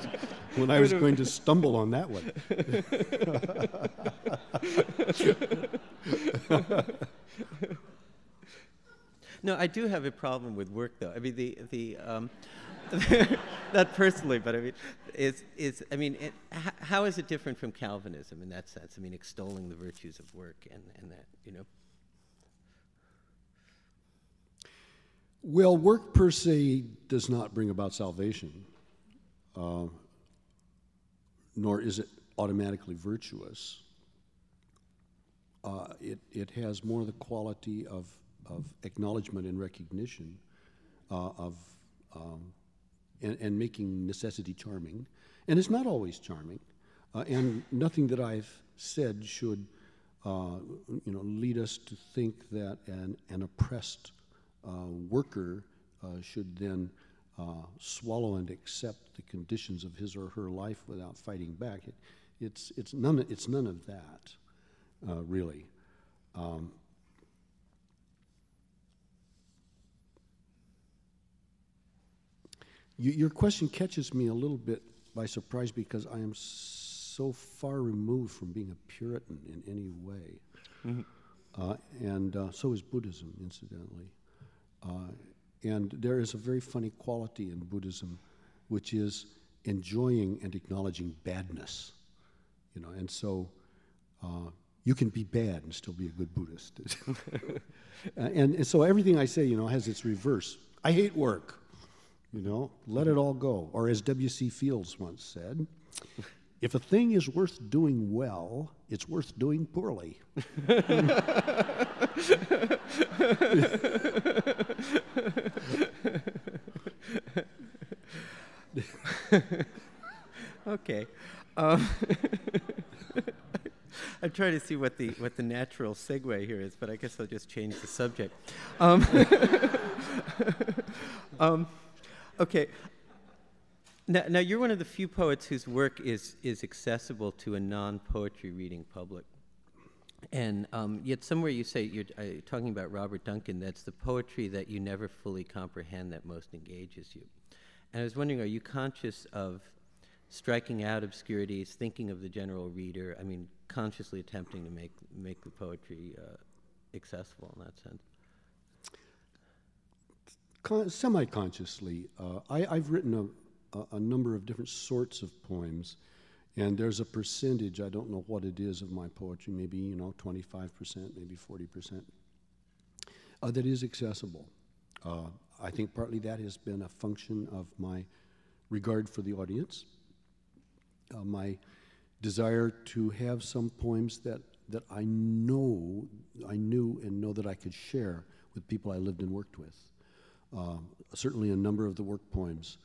when I was going to stumble on that one. No, I do have a problem with work, though. I mean, not personally, but I mean, how is it different from Calvinism in that sense? I mean, extolling the virtues of work and that, Well, work per se does not bring about salvation, nor is it automatically virtuous. It has more the quality of acknowledgement and recognition and making necessity charming. And it's not always charming. And nothing that I've said should lead us to think that an oppressed worker should then swallow and accept the conditions of his or her life without fighting back. It's none of that, really. Your question catches me a little bit by surprise because I am so far removed from being a Puritan in any way. Mm-hmm. And so is Buddhism, incidentally. And there is a very funny quality in Buddhism, which is enjoying and acknowledging badness. And so you can be bad and still be a good Buddhist. and so everything I say, has its reverse. I hate work. Let it all go. Or as W.C. Fields once said, if a thing is worth doing well, it's worth doing poorly. Okay. I'm trying to see what the natural segue here is, but I guess I'll just change the subject. Okay. Now you're one of the few poets whose work is accessible to a non-poetry reading public. And yet somewhere you say, you're talking about Robert Duncan, that's the poetry that you never fully comprehend that most engages you. And I was wondering, are you conscious of striking out obscurities, thinking of the general reader, consciously attempting to make the poetry accessible in that sense? Semi-consciously. I've written a number of different sorts of poems, and there's a percentage, I don't know what it is, of my poetry, maybe 25%, maybe 40%, that is accessible. I think partly that has been a function of my regard for the audience, my desire to have some poems that I knew and know that I could share with people I lived and worked with. Certainly a number of the work poems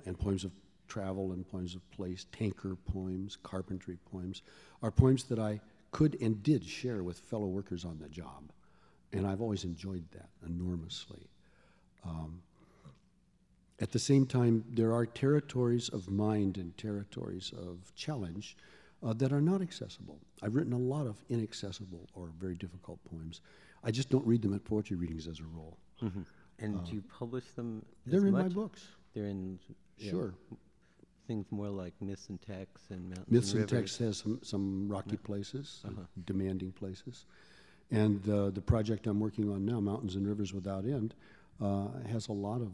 and poems of travel and poems of place, tanker poems, carpentry poems, are poems that I could and did share with fellow workers on the job. And I've always enjoyed that enormously. At the same time, there are territories of mind and territories of challenge that are not accessible. I've written a lot of inaccessible or very difficult poems. I just don't read them at poetry readings as a rule. Mm-hmm. And do you publish them as They're in much? my books. They're in Sure. things more like Myths and Texts and Mountains Myths and and Rivers. Texts has some rocky places, demanding places. And the project I'm working on now, Mountains and Rivers Without End, has a lot of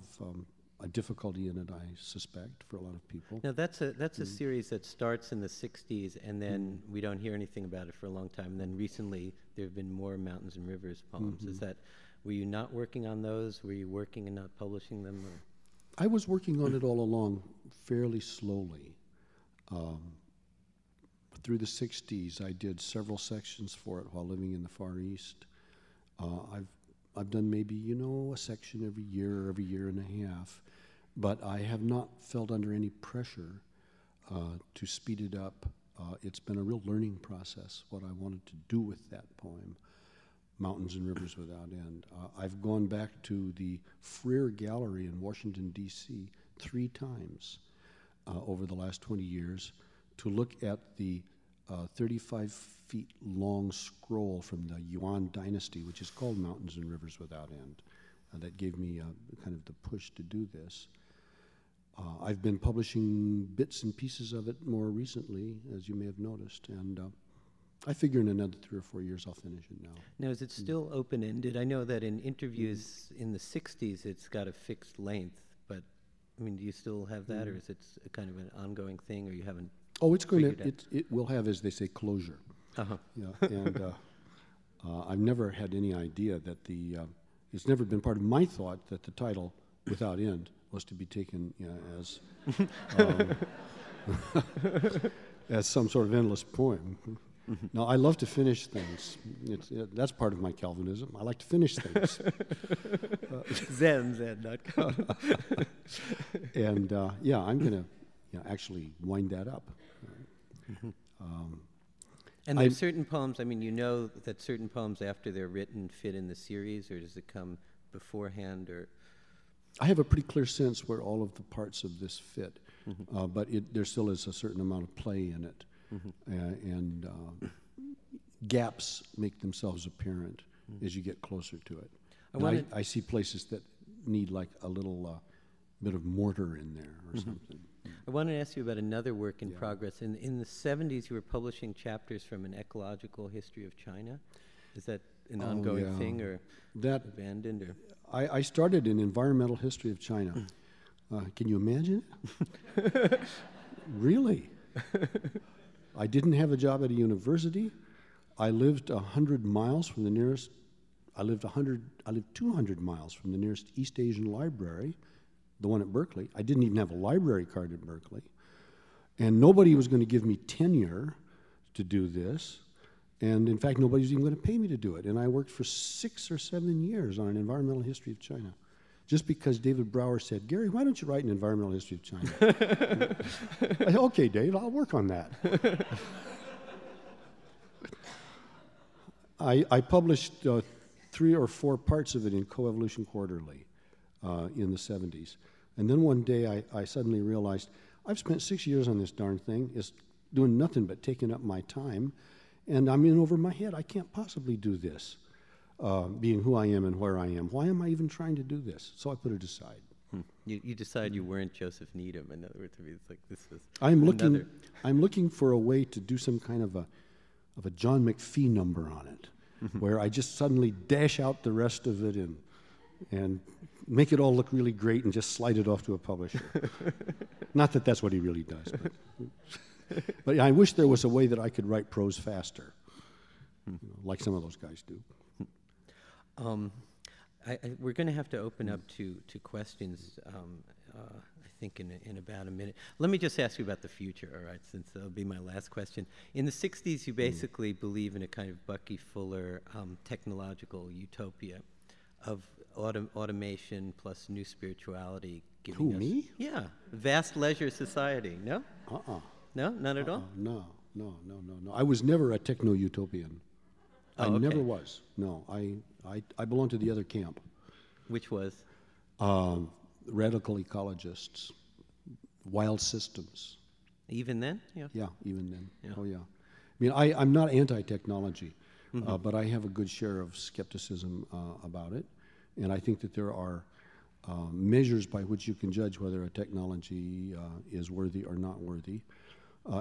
a difficulty in it, I suspect, for a lot of people. Now that's a series that starts in the 60s, and then we don't hear anything about it for a long time. And then recently there have been more Mountains and Rivers poems. Is that, were you not working on those? Were you working and not publishing them? Or? I was working on it all along fairly slowly. Through the 60s, I did several sections for it while living in the Far East. I've done maybe, a section every year and a half, but I have not felt under any pressure to speed it up. It's been a real learning process, what I wanted to do with that poem, Mountains and Rivers Without End. I've gone back to the Freer Gallery in Washington, D.C. 3 times over the last 20 years to look at the 35 feet long scroll from the Yuan dynasty, which is called Mountains and Rivers Without End. That gave me kind of the push to do this. I've been publishing bits and pieces of it more recently, as you may have noticed, and I figure in another 3 or 4 years I'll finish it now. Now, is it still open-ended? I know that in interviews in the 60s it's got a fixed length, but I mean, do you still have that, or is it a kind of an ongoing thing, or you haven't? Oh, it's going to. It will have, as they say, closure. Yeah, and I've never had any idea that it's never been part of my thought that the title "Without End" was to be taken as as some sort of endless poem. Now, I love to finish things. That's part of my Calvinism. I like to finish things. Zen.com. And yeah, I'm going to actually wind that up. And there's certain poems, I mean, you know that certain poems after they're written fit in the series, or does it come beforehand? Or I have a pretty clear sense where all of the parts of this fit, but there still is a certain amount of play in it. And gaps make themselves apparent as you get closer to it. I see places that need like a little bit of mortar in there or something. I wanted to ask you about another work in progress. In the 70s, you were publishing chapters from an ecological history of China. Is that an ongoing thing, or that abandoned? Or I started an environmental history of China. Can you imagine it? Really? I didn't have a job at a university. I lived 100 miles from the nearest. I lived 200 miles from the nearest East Asian library, the one at Berkeley. I didn't even have a library card at Berkeley, and nobody was going to give me tenure to do this. And in fact, nobody was even going to pay me to do it. And I worked for 6 or 7 years on an environmental history of China, just because David Brower said, "Gary, why don't you write an environmental history of China?" I said, "Okay, Dave, I'll work on that." I published 3 or 4 parts of it in Coevolution Quarterly in the 70s. And then one day I suddenly realized, I've spent 6 years on this darn thing. It's doing nothing but taking up my time. And I'm in over my head. I can't possibly do this, being who I am and where I am. Why am I even trying to do this? So I put it aside. You decided you weren't Joseph Needham. In other words, it's like this was. I'm looking for a way to do some kind of a John McPhee number on it, where I just suddenly dash out the rest of it and make it all look really great and just slide it off to a publisher. Not that that's what he really does, but I wish there was a way that I could write prose faster, like some of those guys do. We're going to have to open up to questions, I think, in about a minute. Let me just ask you about the future, all right, since that'll be my last question. In the 60s, you basically believe in a kind of Bucky Fuller technological utopia of automation plus new spirituality giving us... me? Yeah, vast leisure society, no? No, not at all? No. I was never a techno-utopian. I okay. never was. No, I belong to the other camp. Which was? Radical ecologists, wild systems. Even then? Yeah. Yeah, even then. Yeah. Oh, yeah. I mean, I'm not anti-technology, but I have a good share of skepticism about it. And I think that there are measures by which you can judge whether a technology is worthy or not worthy.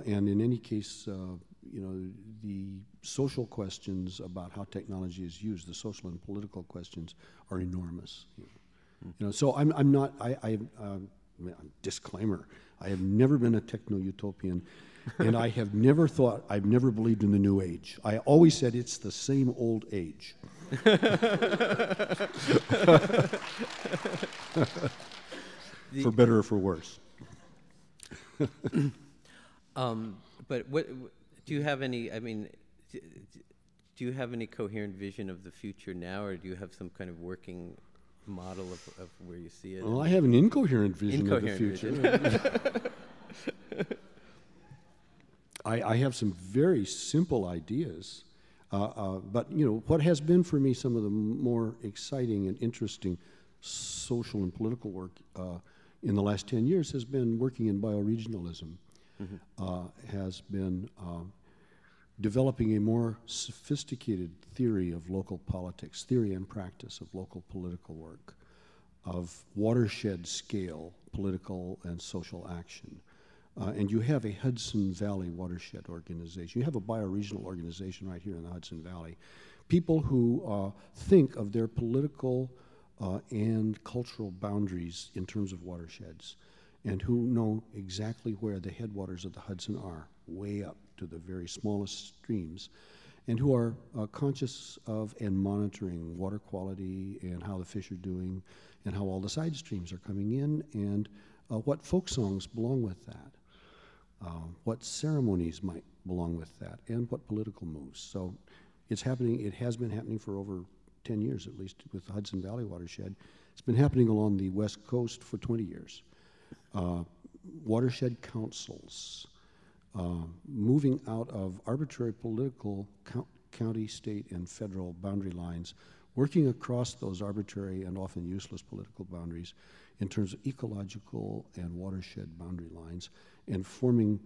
And in any case, the social questions about how technology is used, the social and political questions, are enormous. So I'm not. Disclaimer: I have never been a techno-utopian, and I have never thought. I've never believed in the New Age. I always said it's the same old age. For better or for worse. But what do you have any? I mean, do you have any coherent vision of the future now, or do you have some kind of working model of where you see it? Well, I have an incoherent vision of the future. I have some very simple ideas, but what has been for me some of the more exciting and interesting social and political work in the last 10 years has been working in bioregionalism. Has been developing a more sophisticated theory of local politics, theory and practice of local political work, of watershed scale political and social action. And you have a Hudson Valley watershed organization. You have a bioregional organization right here in the Hudson Valley. People who think of their political and cultural boundaries in terms of watersheds, and who know exactly where the headwaters of the Hudson are, way up to the very smallest streams, and who are conscious of and monitoring water quality and how the fish are doing and how all the side streams are coming in, and what folk songs belong with that, what ceremonies might belong with that, and what political moves. So it's happening. It has been happening for over 10 years, at least, with the Hudson Valley watershed. It's been happening along the West Coast for 20 years. Watershed councils, moving out of arbitrary political county, state, and federal boundary lines, working across those arbitrary and often useless political boundaries in terms of ecological and watershed boundary lines, and forming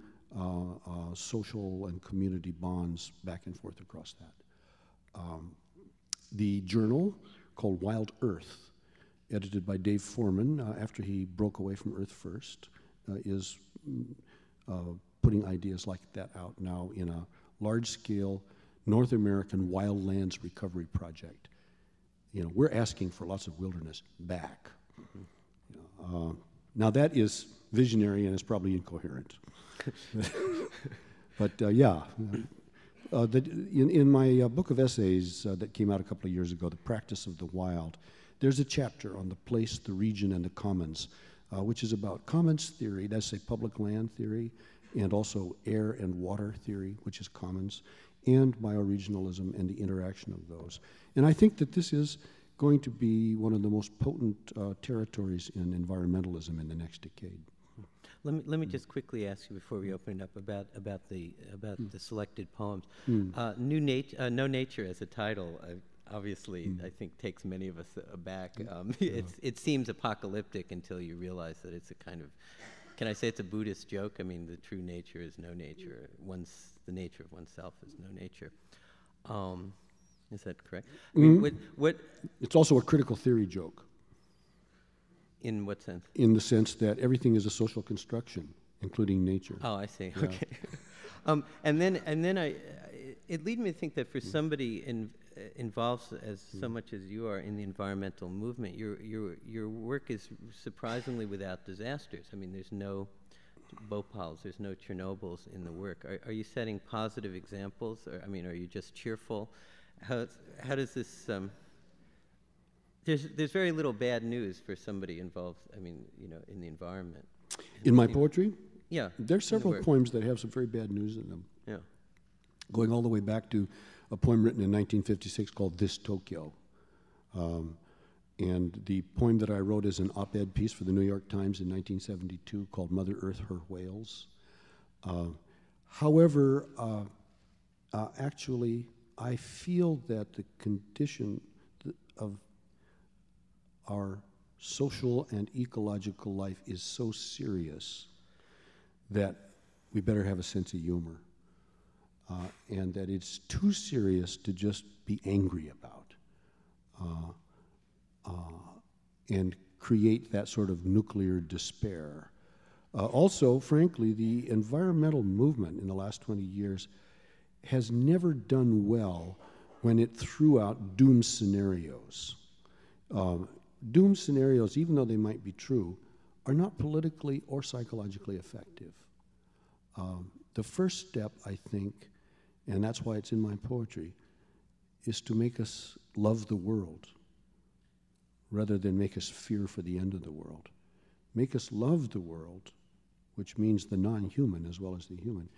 social and community bonds back and forth across that. The journal called Wild Earth, edited by Dave Foreman after he broke away from Earth First, is putting ideas like that out now in a large-scale North American wildlands recovery project. We're asking for lots of wilderness back. Now that is visionary and is probably incoherent. But yeah, in my book of essays that came out a couple of years ago, The Practice of the Wild, there's a chapter on the place, the region, and the commons, which is about commons theory, that's a public land theory, and also air and water theory, which is commons, and bioregionalism and the interaction of those. And I think that this is going to be one of the most potent territories in environmentalism in the next decade. Let me just quickly ask you before we open it up about the selected poems. No Nature as a title, obviously, I think takes many of us aback. It seems apocalyptic until you realize that it's a kind of, can I say it's a Buddhist joke? I mean, the true nature is no nature. The nature of oneself is no nature. Is that correct? I mean, what? It's also a critical theory joke. In what sense? In the sense that everything is a social construction, including nature. Oh, I see. Yeah. Okay. And then it leads me to think that for somebody involved as so much as you are in the environmental movement, your work is surprisingly without disasters. I mean, there's no Bhopals, there's no Chernobyls in the work. Are you setting positive examples? Or, I mean, are you just cheerful? How does this there's very little bad news for somebody involved, I mean, you know, in the environment. In my poetry, Yeah. there's several poems that have some very bad news in them. Yeah. Going all the way back to a poem written in 1956 called This Tokyo. And the poem that I wrote is an op-ed piece for the New York Times in 1972 called Mother Earth, Her Whales. However, actually, I feel that the condition of our social and ecological life is so serious that we better have a sense of humor. And that it's too serious to just be angry about. And create that sort of nuclear despair. Also, frankly, the environmental movement in the last 20 years has never done well when it threw out doom scenarios. Doom scenarios, even though they might be true, are not politically or psychologically effective. The first step, I think, and that's why it's in my poetry, is to make us love the world rather than make us fear for the end of the world. Make us love the world, which means the non-human as well as the human,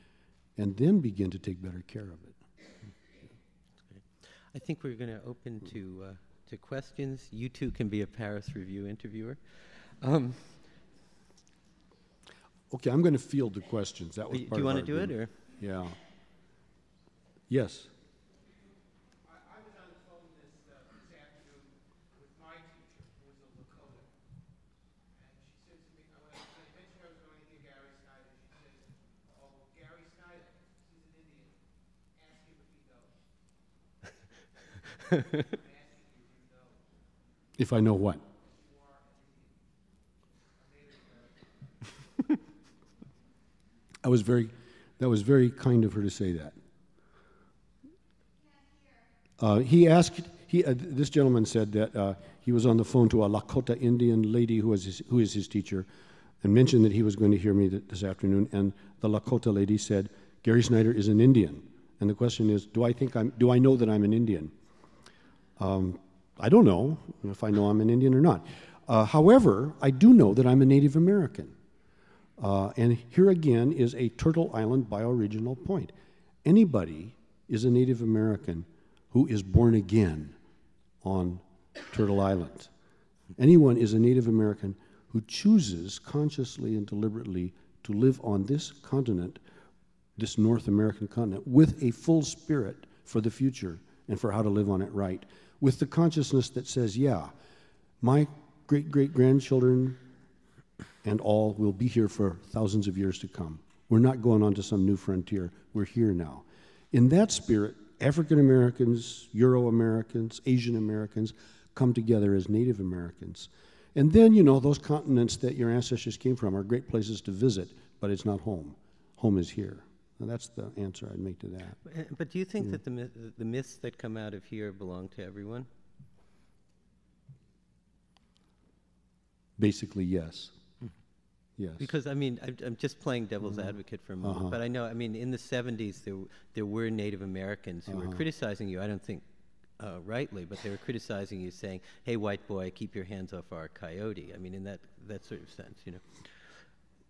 and then begin to take better care of it. I think we're going to open to questions. You two can be a Paris Review interviewer. Okay, I'm going to field the questions. That was Do part you of want our to do it, agreement. or? Yeah. Yes. I was on the phone this afternoon with my teacher, who was a Lakota. And she said to me, when I mentioned I was going to hear Gary Snyder, she says, oh, Gary Snyder, he's an Indian. Ask him if he knows. I'm asking you if you know. If I know what? You are an Indian. A Native American. That was very kind of her to say that. This gentleman said that he was on the phone to a Lakota Indian lady who is his teacher, and mentioned that he was going to hear me this afternoon. And the Lakota lady said, "Gary Snyder is an Indian." And the question is, do I know that I'm an Indian? I don't know if I know I'm an Indian or not. However, I do know that I'm a Native American. And here again is a Turtle Island bioregional point. Anybody is a Native American who is born again on Turtle Island. Anyone is a Native American who chooses consciously and deliberately to live on this continent, this North American continent, with a full spirit for the future and for how to live on it right, with the consciousness that says, yeah, my great-great-grandchildren and all will be here for thousands of years to come. We're not going on to some new frontier. We're here now. In that spirit, African Americans, Euro Americans, Asian Americans come together as Native Americans. And then, you know, those continents that your ancestors came from are great places to visit, but it's not home. Home is here. Now, that's the answer I'd make to that. But do you think that the myths that come out of here belong to everyone? Basically, yes. Yes. Because, I mean, I'm just playing devil's advocate for a moment, but I know, I mean, in the 70s, there were Native Americans who were criticizing you, I don't think rightly, but they were criticizing you, saying, hey, white boy, keep your hands off our coyote. I mean, in that sort of sense, you know.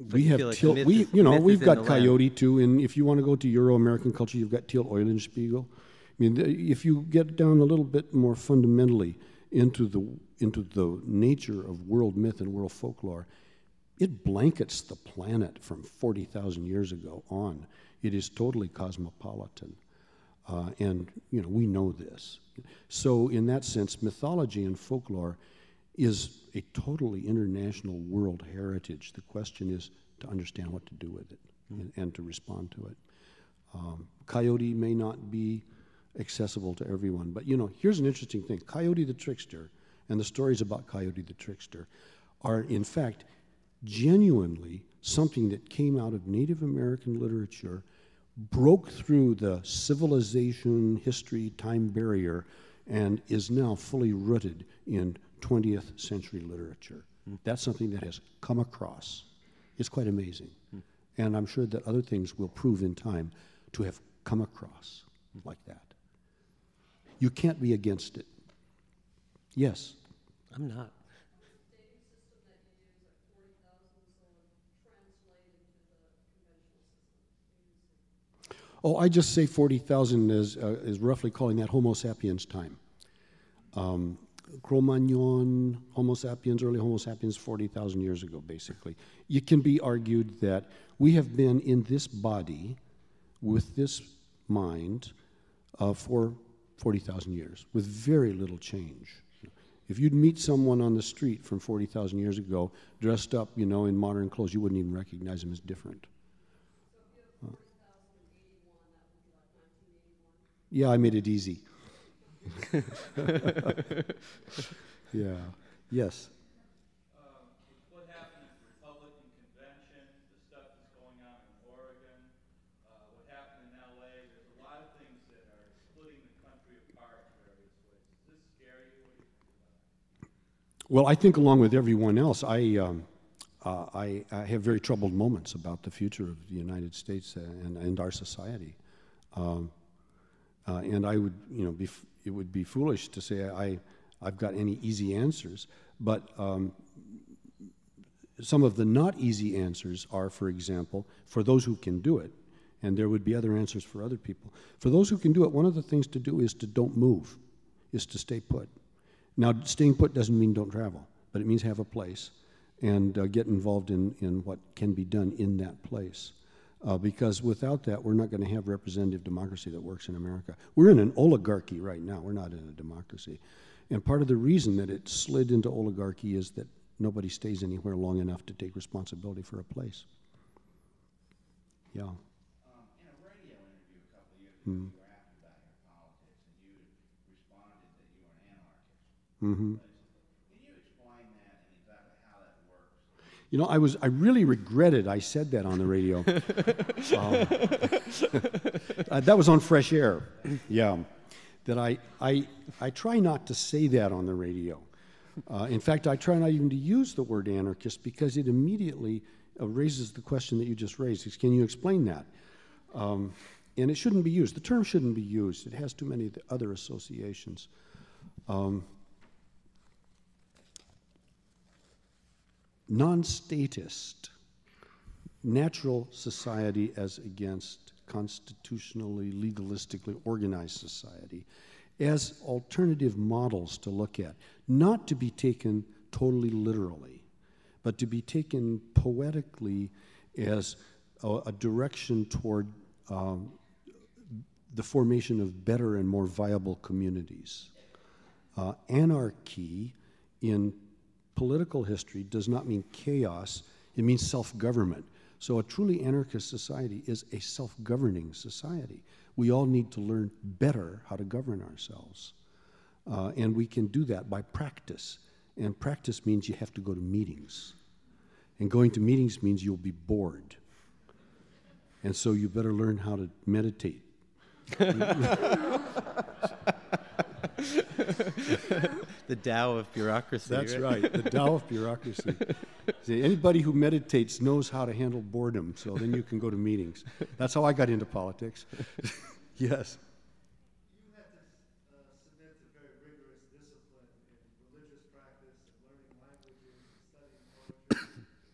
But We have like teal, myth we, is- you know, myth we've is in got the land. coyote too, and if you want to go to Euro-American culture, you've got teal Eulenspiegel. I mean, if you get down a little bit more fundamentally into the nature of world myth and world folklore, it blankets the planet from 40,000 years ago on. It is totally cosmopolitan. And, you know, we know this. So in that sense, mythology and folklore is a totally international world heritage. The question is to understand what to do with it and to respond to it. Coyote may not be accessible to everyone, but, you know, here's an interesting thing. Coyote the Trickster and the stories about Coyote the Trickster are, in fact, genuinely something that came out of Native American literature, broke through the civilization, history, time barrier, and is now fully rooted in 20th century literature. That's something that has come across. It's quite amazing. And I'm sure that other things will prove in time to have come across like that. You can't be against it. Yes. I'm not. Dating system that you use at 40,000 sort of translate into the conventional system you're using? Oh, I just say 40,000 is roughly calling that Homo sapiens time. Cro-Magnon, Homo sapiens, early Homo sapiens, 40,000 years ago, basically. It can be argued that we have been in this body with this mind for 40,000 years, with very little change. If you'd meet someone on the street from 40,000 years ago, dressed up, you know, in modern clothes, you wouldn't even recognize them as different. So if you have 40,081, that would be like 1981? Yeah, I made it easy. Yeah. Yes. What happened at the Republican convention, the stuff that's going on in Oregon, what happened in LA, there's a lot of things that are splitting the country apart in various ways. Does this scare you? What do you think about it? Well, I think along with everyone else, I have very troubled moments about the future of the United States and our society. And I would, you know, it would be foolish to say I've got any easy answers, but some of the not easy answers are, for example, for those who can do it, and there would be other answers for other people. For those who can do it, one of the things to do is to don't move, is to stay put. Now, staying put doesn't mean don't travel, but it means have a place and get involved in what can be done in that place. Because without that, we're not going to have representative democracy that works in America. We're in an oligarchy right now. We're not in a democracy. And part of the reason that it slid into oligarchy is that nobody stays anywhere long enough to take responsibility for a place. Yeah. In a radio interview a couple of years ago, you were asked about your politics, and you responded that you were an anarchist. Mm-hmm. Can you explain that and exactly how that works? You know, I really regretted I said that on the radio. That was on Fresh Air. Yeah. That I try not to say that on the radio. In fact, I try not even to use the word anarchist because it immediately raises the question that you just raised. Can you explain that? And it shouldn't be used. The term shouldn't be used. It has too many other associations. Non-statist, natural society as against constitutionally, legalistically organized society, as alternative models to look at, not to be taken totally literally, but to be taken poetically as a direction toward the formation of better and more viable communities. Anarchy in political history does not mean chaos, it means self-government. So a truly anarchist society is a self-governing society. We all need to learn better how to govern ourselves. And we can do that by practice. And practice means you have to go to meetings. And going to meetings means you'll be bored. And so you better learn how to meditate. The Tao of bureaucracy. That's right, the Tao of bureaucracy. See, anybody who meditates knows how to handle boredom, so then you can go to meetings. That's how I got into politics. Yes. You had to submit to very rigorous discipline in religious practice and learning languages and studying poetry.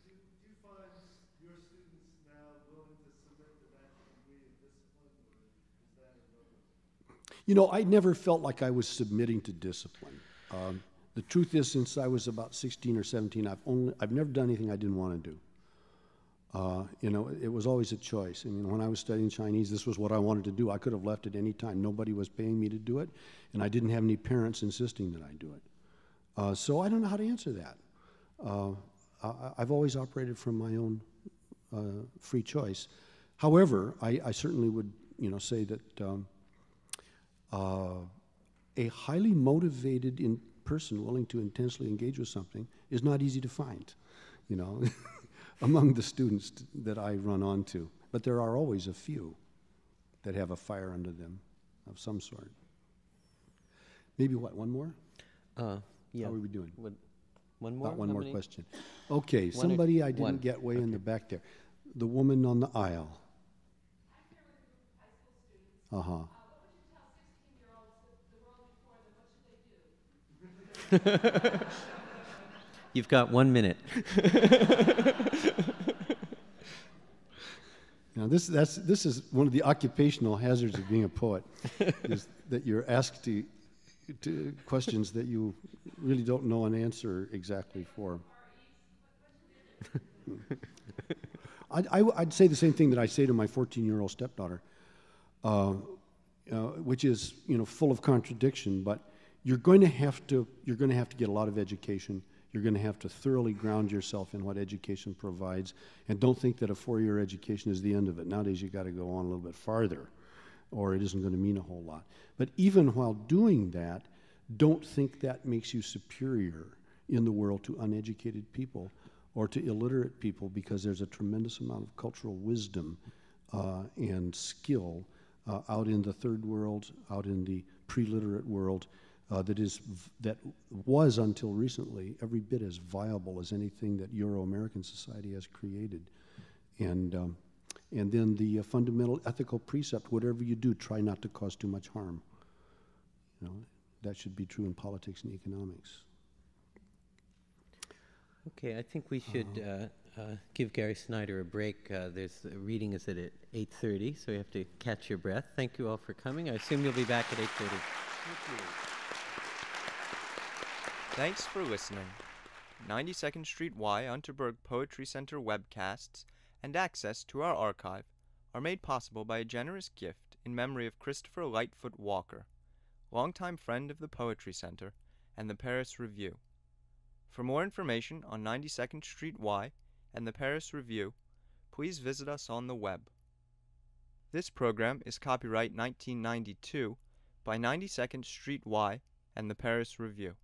Do you find your students now willing to submit to that degree of discipline, or is that irrelevant? You know, I never felt like I was submitting to discipline. The truth is, since I was about 16 or 17, I've never done anything I didn't want to do. You know, it was always a choice. I mean, when I was studying Chinese, this was what I wanted to do. I could have left at any time. Nobody was paying me to do it, and I didn't have any parents insisting that I do it. So I don't know how to answer that. I've always operated from my own free choice. However, I certainly would, you know, say that a highly motivated person willing to intensely engage with something is not easy to find, you know, among the students that I run onto. But there are always a few that have a fire under them of some sort. Maybe what, one more? Yeah. How are we doing? One more? About one How more many? question. Okay, One or- somebody I didn't one. get way in the back there. The woman on the aisle. I'm here with a group of high school students. Uh-huh. What would you tell 16-year-olds the world before them? What should they do? You've got 1 minute. Now, this is one of the occupational hazards of being a poet, is that you're asked to questions that you really don't know an answer exactly for. I'd say the same thing that I say to my 14-year-old stepdaughter, which is, full of contradiction. But you're going to have to get a lot of education. You're going to have to thoroughly ground yourself in what education provides, and don't think that a 4-year education is the end of it. Nowadays, you got to go on a little bit farther, or it isn't going to mean a whole lot. But even while doing that, don't think that makes you superior in the world to uneducated people or to illiterate people, because there's a tremendous amount of cultural wisdom and skill out in the third world, out in the pre-literate world, that was until recently every bit as viable as anything that Euro-American society has created. And then the fundamental ethical precept: whatever you do, try not to cause too much harm. That should be true in politics and economics. Okay, I think we should give Gary Snyder a break. The reading is at 8:30, so you have to catch your breath. Thank you all for coming. I assume you'll be back at 8:30. Thank you. Thanks for listening. 92nd Street Y Unterberg Poetry Center webcasts and access to our archive are made possible by a generous gift in memory of Christopher Lightfoot Walker, longtime friend of the Poetry Center and the Paris Review. For more information on 92nd Street Y and the Paris Review, please visit us on the web. This program is copyright 1992 by 92nd Street Y and the Paris Review.